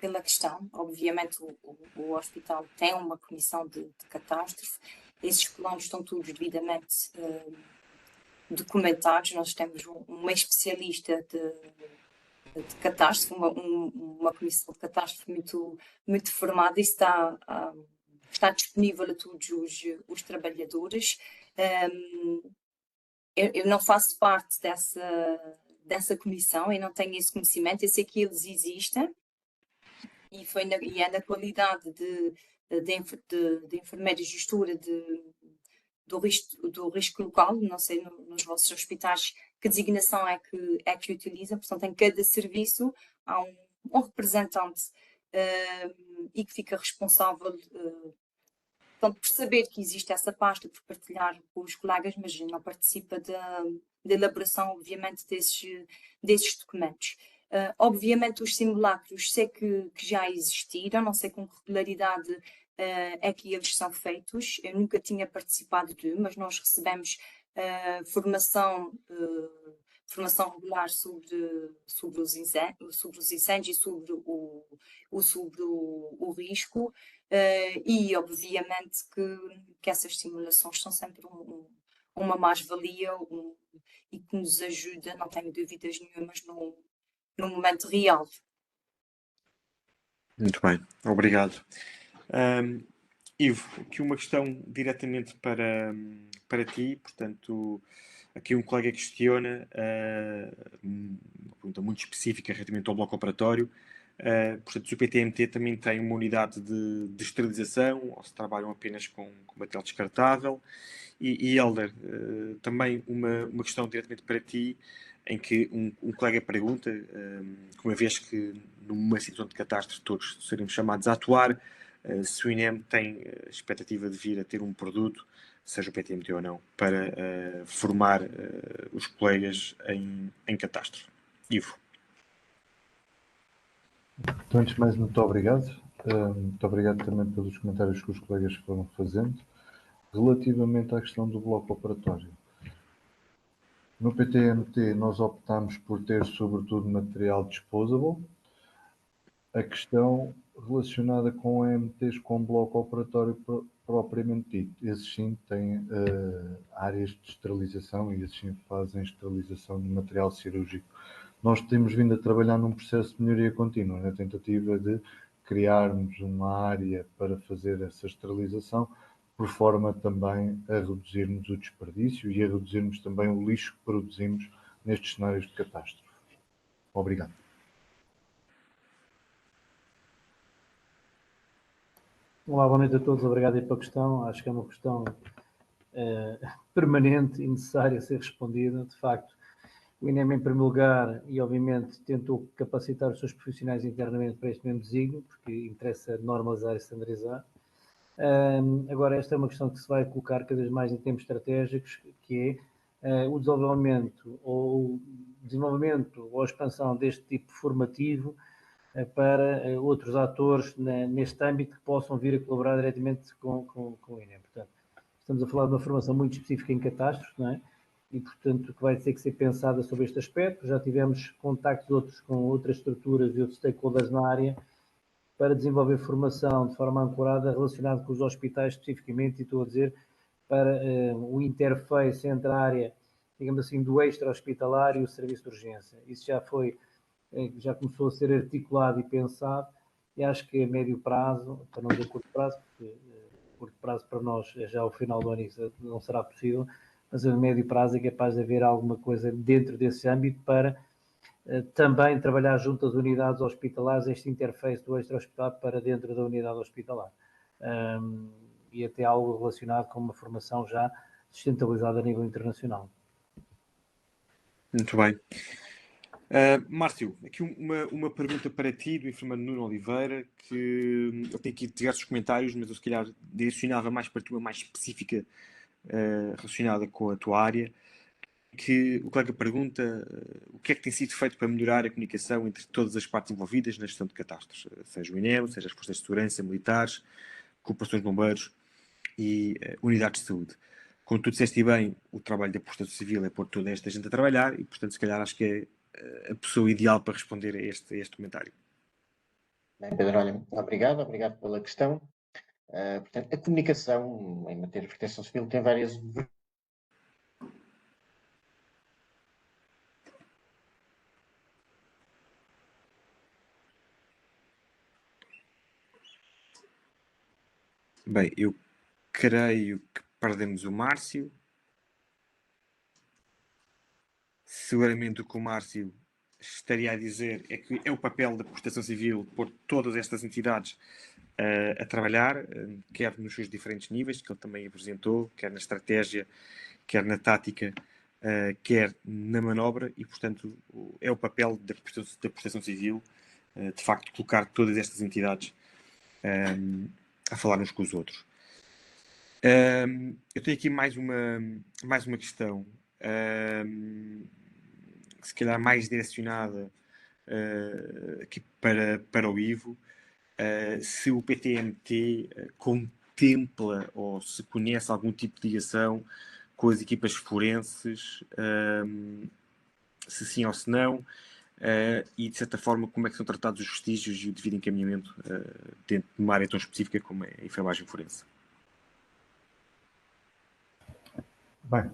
pela questão. Obviamente o hospital tem uma comissão de catástrofe. Esses planos estão todos devidamente documentados. Nós temos uma especialista de catástrofe, uma comissão de catástrofe muito formada, e está disponível a todos os trabalhadores. Eu não faço parte dessa comissão e não tenho esse conhecimento. Eu sei que eles existem, e é na qualidade de enfermeira e gestora do risco local, não sei nos vossos hospitais que designação é que utilizam. Portanto, em cada serviço há um representante e que fica responsável portanto, por saber que existe essa pasta, por partilhar com os colegas, mas não participa da elaboração, obviamente, desses documentos. Obviamente, os simulacros sei que já existiram, não sei com que regularidade é que eles são feitos. Eu nunca tinha participado mas nós recebemos formação regular sobre os incêndios e sobre o risco, e obviamente que essas simulações são sempre uma mais-valia e que nos ajuda, não tenho dúvidas nenhumas, no momento real. Muito bem, obrigado. Ivo, aqui uma questão diretamente para ti. Portanto, aqui um colega questiona uma pergunta muito específica relativamente ao bloco operatório. Portanto, se o PTMT também tem uma unidade de esterilização, ou se trabalham apenas com material descartável. E Helder, também uma questão diretamente para ti, em que um colega pergunta, que uma vez que numa situação de catástrofe todos seremos chamados a atuar, se o INEM tem a expectativa de vir a ter um produto, seja o PTMT ou não, para formar os colegas em catástrofe. Ivo. Então, antes de mais, muito obrigado. Muito obrigado também pelos comentários que os colegas foram fazendo. Relativamente à questão do bloco operatório. No PTMT, nós optamos por ter, sobretudo, material disposable. A questão relacionada com MTs com bloco operatório propriamente dito, esses sim têm áreas de esterilização, e esses sim fazem esterilização de material cirúrgico Nós temos vindo a trabalhar num processo de melhoria contínua, na tentativa de criarmos uma área para fazer essa esterilização, por forma também a reduzirmos o desperdício e a reduzirmos também o lixo que produzimos nestes cenários de catástrofe. Obrigado. Olá, boa noite a todos. Obrigado aí pela questão. Acho que é uma questão permanente e necessária a ser respondida. De facto, o INEM, em primeiro lugar, e obviamente tentou capacitar os seus profissionais internamente para este mesmo desígnio, porque interessa normalizar e standardizar. Agora, esta é uma questão que se vai colocar cada vez mais em termos estratégicos, que é o desenvolvimento ou a expansão deste tipo formativo para outros atores neste âmbito que possam vir a colaborar diretamente com o INEM. Portanto, estamos a falar de uma formação muito específica em catástrofes, não é? E, portanto, que vai ter que ser pensada sobre este aspecto. Já tivemos contactos outros com outras estruturas e outros stakeholders na área para desenvolver formação de forma ancorada relacionada com os hospitais especificamente, e estou a dizer, para o interface entre a área, digamos assim, do extra-hospitalar e o serviço de urgência. Isso já começou a ser articulado e pensado, e acho que a médio prazo, para não dizer curto prazo, porque curto prazo para nós é já o final do ano e isso não será possível, mas a médio prazo é capaz de haver alguma coisa dentro desse âmbito para também trabalhar junto às unidades hospitalares, este interface do extra-hospitalar para dentro da unidade hospitalar. E até algo relacionado com uma formação já sustentabilizada a nível internacional. Muito bem. Márcio, aqui uma pergunta para ti, do enfermeiro Nuno Oliveira, que eu tenho aqui diversos comentários, mas eu se calhar direcionava mais para ti, uma mais específica relacionada com a tua área, que o colega pergunta o que é que tem sido feito para melhorar a comunicação entre todas as partes envolvidas na gestão de catástrofes, seja o INEM, seja as forças de segurança, militares, corporações de bombeiros e unidades de saúde. Como tu disseste bem, o trabalho da Proteção Civil é pôr toda esta gente a trabalhar e, portanto, se calhar acho que é a pessoa ideal para responder a este comentário. Bem, Pedro, olha, obrigado pela questão. Portanto, a comunicação em matéria de proteção civil tem várias. Bem, eu creio que perdemos o Márcio. Seguramente o que o Márcio estaria a dizer é que é o papel da Proteção Civil pôr todas estas entidades a trabalhar, quer nos seus diferentes níveis, que ele também apresentou, quer na estratégia, quer na tática, quer na manobra, e, portanto, é o papel da Proteção Civil, de facto, colocar todas estas entidades a falar uns com os outros. Eu tenho aqui mais uma questão, se calhar mais direcionada aqui para o Ivo. Se o PTMT contempla ou se conhece algum tipo de ligação com as equipas forenses, se sim ou se não, e de certa forma como é que são tratados os vestígios e o devido encaminhamento dentro de uma área tão específica como é a enfermagem forense. Bem,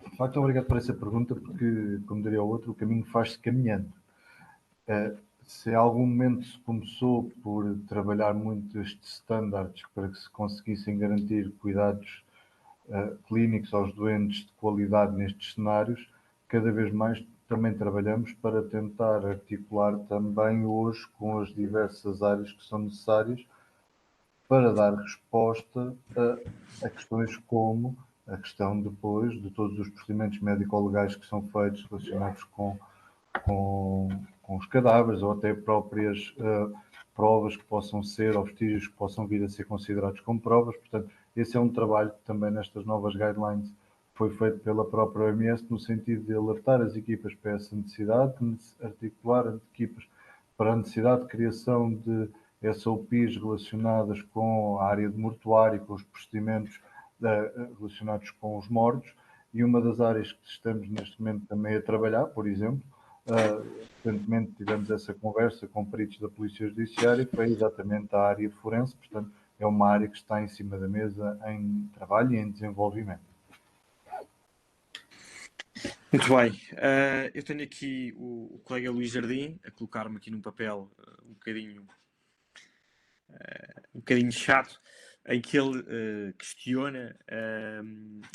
de facto, obrigado por essa pergunta, porque, como diria o outro, o caminho faz-se caminhando. Se em algum momento se começou por trabalhar muito estes standards para que se conseguissem garantir cuidados clínicos aos doentes de qualidade nestes cenários, cada vez mais também trabalhamos para tentar articular também hoje com as diversas áreas que são necessárias para dar resposta a questões como a questão depois de todos os procedimentos médico-legais que são feitos relacionados com os cadáveres, ou até próprias provas que possam ser, ou vestígios que possam vir a ser considerados como provas. Portanto, esse é um trabalho que também nestas novas guidelines foi feito pela própria OMS, no sentido de alertar as equipas para essa necessidade, articular as equipas para a necessidade de criação de SOPs relacionadas com a área de mortuário, com os procedimentos relacionados com os mortos, e uma das áreas que estamos neste momento também a trabalhar, por exemplo, recentemente tivemos essa conversa com peritos da Polícia Judiciária, foi exatamente a área forense, portanto é uma área que está em cima da mesa em trabalho e em desenvolvimento. Muito bem. Eu tenho aqui o colega Luís Jardim a colocar-me aqui num papel um bocadinho chato, em que ele questiona,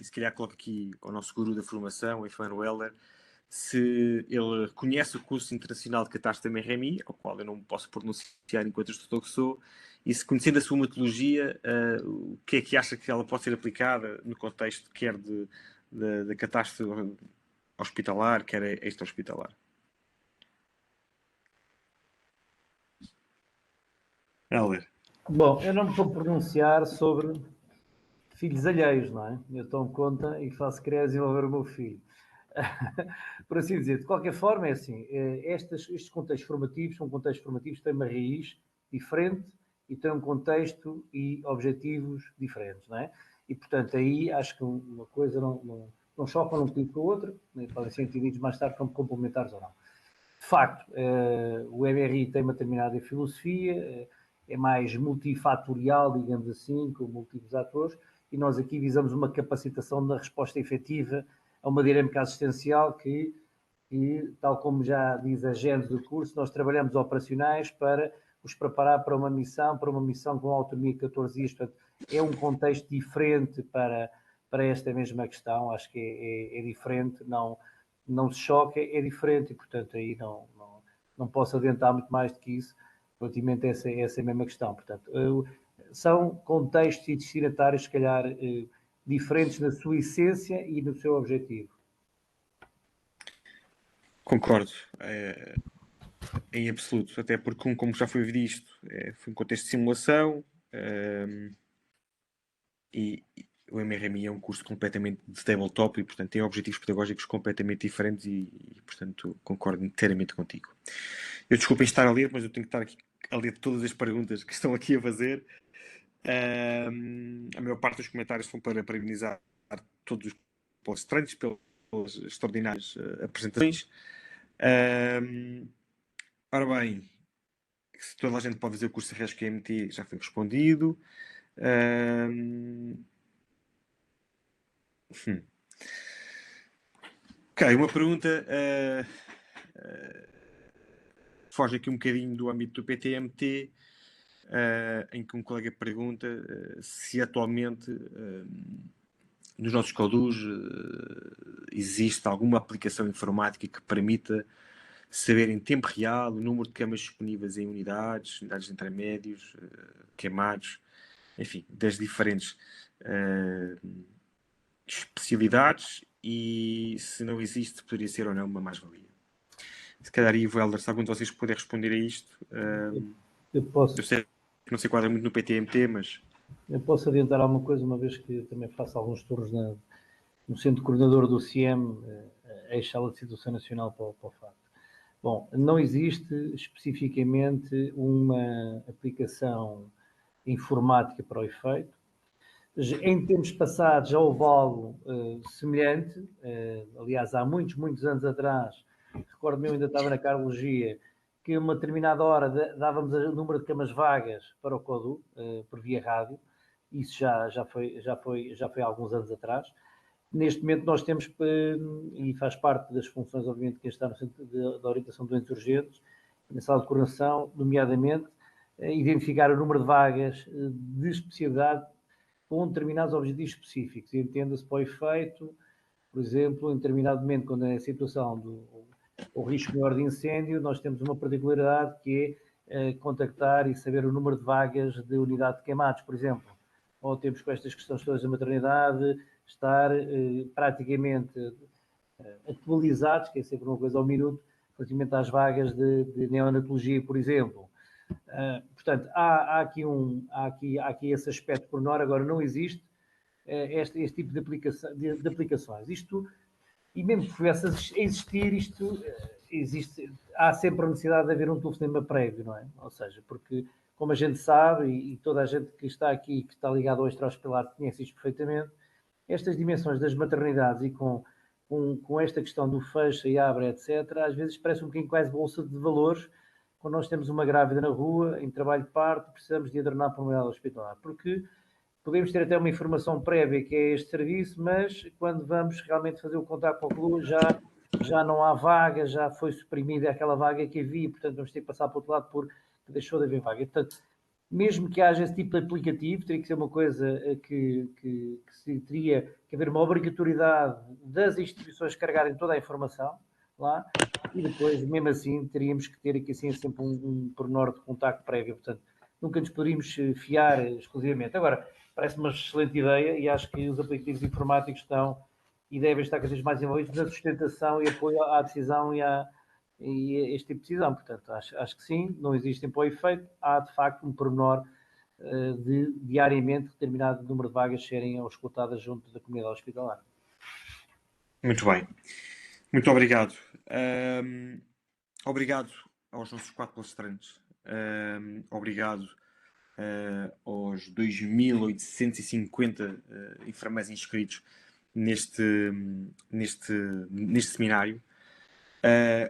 e se calhar coloca aqui o nosso guru da formação, o Efano Heller, se ele reconhece o curso internacional de catástrofe da MRMI, ao qual eu não me posso pronunciar enquanto instrutor que sou, e se conhecendo a sua metodologia, o que é que acha que ela pode ser aplicada no contexto quer da catástrofe hospitalar, quer extra-hospitalar. Heller. Bom, eu não me vou pronunciar sobre filhos alheios, não é? Eu tomo conta e faço querer desenvolver o meu filho. Por assim dizer, de qualquer forma, é assim, estes contextos formativos são contextos formativos que têm uma raiz diferente e têm um contexto e objetivos diferentes, não é? E, portanto, aí acho que uma coisa não chocam um tipo com o outro, podem ser entendidos mais tarde como complementares ou não. De facto, o MRI tem uma determinada filosofia, é mais multifatorial, digamos assim, com múltiplos atores, e nós aqui visamos uma capacitação da resposta efetiva a uma dinâmica assistencial que, tal como já diz a gênese do curso, nós trabalhamos operacionais para os preparar para uma missão com autonomia de 14 dias. Portanto, é um contexto diferente para esta mesma questão, acho que é diferente, não se choca, é diferente e, portanto, aí não posso adiantar muito mais do que isso relativamente a essa mesma questão. Portanto, são contextos e destinatários, se calhar, diferentes na sua essência e no seu objetivo. Concordo, em absoluto, até porque, como já foi visto, foi um contexto de simulação e o MRMI é um curso completamente de tabletop e, portanto, tem objetivos pedagógicos completamente diferentes e, portanto, concordo inteiramente contigo. Eu desculpem estar a ler, mas eu tenho que estar aqui a ler todas as perguntas que estão aqui a fazer. A maior parte dos comentários são para parabenizar todos os palestrantes pelas extraordinárias apresentações. Ora bem, se toda a gente pode fazer o curso de RESC-MT, já foi respondido. Ok, uma pergunta foge aqui um bocadinho do âmbito do PTMT, em que um colega pergunta se atualmente nos nossos CODUs existe alguma aplicação informática que permita saber em tempo real o número de camas disponíveis em unidades de intermédios, queimados, enfim, das diferentes especialidades, e se não existe, poderia ser ou não uma mais-valia. Se calhar, Ivo Helder, se algum de vocês puder responder a isto, eu posso. Eu sei que não se enquadra muito no PTMT, mas... Eu posso adiantar alguma coisa, uma vez que também faço alguns turnos no centro coordenador do CIEM, ex-sala de situação nacional para o FAT. Bom, não existe especificamente uma aplicação informática para o efeito. Em tempos passados já houve algo semelhante, aliás, há muitos anos atrás, recordo-me, eu ainda estava na cardiologia, que a uma determinada hora dávamos o número de camas vagas para o CODU, por via rádio. Isso já foi há alguns anos atrás. Neste momento nós temos, e faz parte das funções, obviamente, de quem está no centro de orientação de doentes urgentes, na sala de coordenação, nomeadamente, identificar o número de vagas de especialidade com determinados objetivos específicos. Entenda-se para o efeito, por exemplo, em determinado momento, quando é a situação do risco maior de incêndio, nós temos uma particularidade que é contactar e saber o número de vagas de unidade de queimados, por exemplo. Ou temos com estas questões todas da maternidade, estar praticamente atualizados, que é sempre uma coisa ao minuto, relativamente às vagas de neonatologia, por exemplo. Portanto, há aqui esse aspecto por menor. Agora não existe este tipo de aplicações. Isto, e mesmo que pudesse existir, há sempre a necessidade de haver um telefonema prévio, não é? Ou seja, porque, como a gente sabe, e toda a gente que está aqui, que está ligado ao extra-hospitalar, conhece isto perfeitamente, estas dimensões das maternidades e com esta questão do fecha e abre, etc., às vezes parece um bocadinho quase bolsa de valores. Quando nós temos uma grávida na rua, em trabalho de parto, precisamos de adornar para uma unidade hospitalar. Porque podemos ter até uma informação prévia que é este serviço, mas quando vamos realmente fazer o contacto com o clube já não há vaga, já foi suprimida aquela vaga que havia, portanto vamos ter que passar para o outro lado porque deixou de haver vaga. Portanto, mesmo que haja esse tipo de aplicativo, teria que ser uma coisa que teria que haver uma obrigatoriedade das instituições carregarem toda a informação lá, e depois, mesmo assim, teríamos que ter aqui assim, sempre um pormenor de contacto prévio. Portanto, nunca nos poderíamos fiar exclusivamente. Agora, parece uma excelente ideia e acho que os aplicativos informáticos estão e devem estar cada vez mais envolvidos na sustentação e apoio à decisão e este tipo de decisão. Portanto, acho que sim, não existem para o efeito. Há, de facto, um pormenor de diariamente determinado número de vagas serem auscultadas junto da comunidade hospitalar. Muito bem. Muito obrigado. Obrigado aos nossos 4 palestrantes. Obrigado aos 2.850 enfermeiros inscritos neste seminário.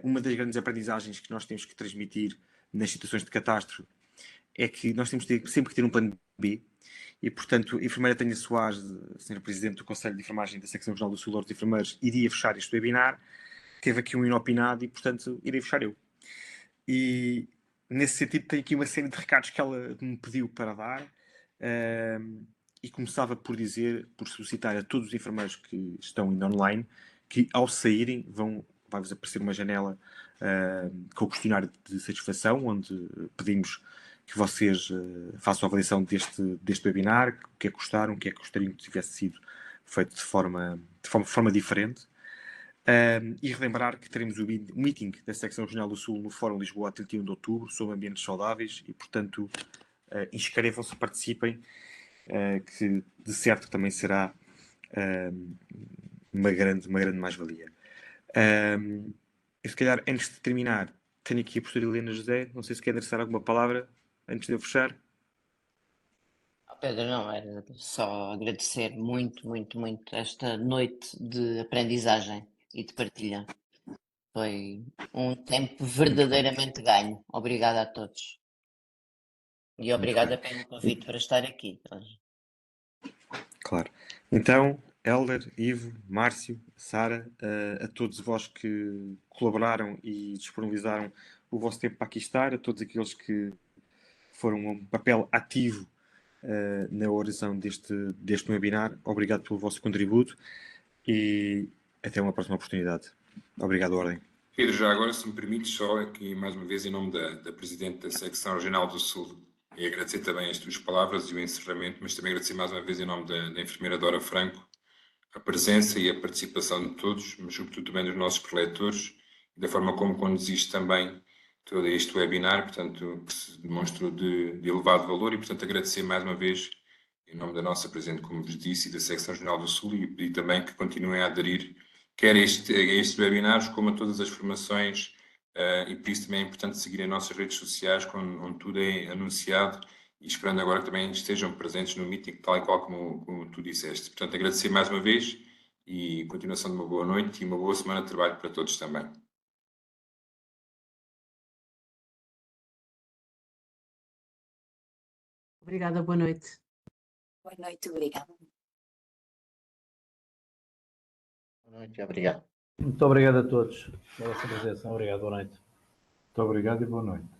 Uma das grandes aprendizagens que nós temos que transmitir nas situações de catástrofe é que nós temos sempre que ter um plano B e, portanto, a enfermeira Tânia Soares, Sra. Presidente do Conselho de Enfermagem da Secção Regional do Sul, Ordem dos Enfermeiros, iria fechar este webinar, teve aqui um inopinado e, portanto, irei fechar eu. E, nesse sentido, tenho aqui uma série de recados que ela me pediu para dar e começava por solicitar a todos os enfermeiros que estão ainda online que, ao saírem, vai-vos aparecer uma janela com o questionário de satisfação, onde pedimos que vocês façam a avaliação deste webinar, o que é que gostaram, o que é que gostariam que tivesse sido feito de forma diferente. E relembrar que teremos o meeting da Secção Regional do Sul no Fórum Lisboa a 31 de outubro sobre ambientes saudáveis e, portanto, inscrevam-se, participem, que de certo também será uma grande mais-valia. E se calhar, antes de terminar, tenho aqui a professora Helena José, não sei se quer endereçar alguma palavra antes de eu fechar. Pedro, não, era só agradecer muito esta noite de aprendizagem e de partilha. Foi um tempo verdadeiramente ganho. Obrigado a todos. E obrigada pelo convite para estar aqui hoje. Claro. Então, Hélder, Ivo, Márcio, Sara, a todos vós que colaboraram e disponibilizaram o vosso tempo para aqui estar, a todos aqueles que foram um papel ativo na oração deste webinar, obrigado pelo vosso contributo e até uma próxima oportunidade. Obrigado, Ordem. Pedro, já agora, se me permites, só aqui mais uma vez em nome da Presidente da Secção Regional do Sul, e agradecer também as tuas palavras e o encerramento, mas também agradecer mais uma vez em nome da enfermeira Dora Franco a presença e a participação de todos, mas sobretudo também dos nossos preletores e da forma como conduziste também todo este webinar, portanto, que se demonstrou de elevado valor e, portanto, agradecer mais uma vez em nome da nossa Presidente, como vos disse, e da Secção Regional do Sul e pedir também que continuem a aderir quer a estes webinars como a todas as formações e por isso também é importante seguir as nossas redes sociais onde tudo é anunciado e esperando agora que também estejam presentes no meeting, tal e qual como tu disseste. Portanto, agradecer mais uma vez e continuação de uma boa noite e uma boa semana de trabalho para todos também. Obrigada, boa noite. Boa noite, obrigada. Boa noite, obrigado. Muito obrigado a todos pela vossa presença. Obrigado, boa noite. Muito obrigado e boa noite.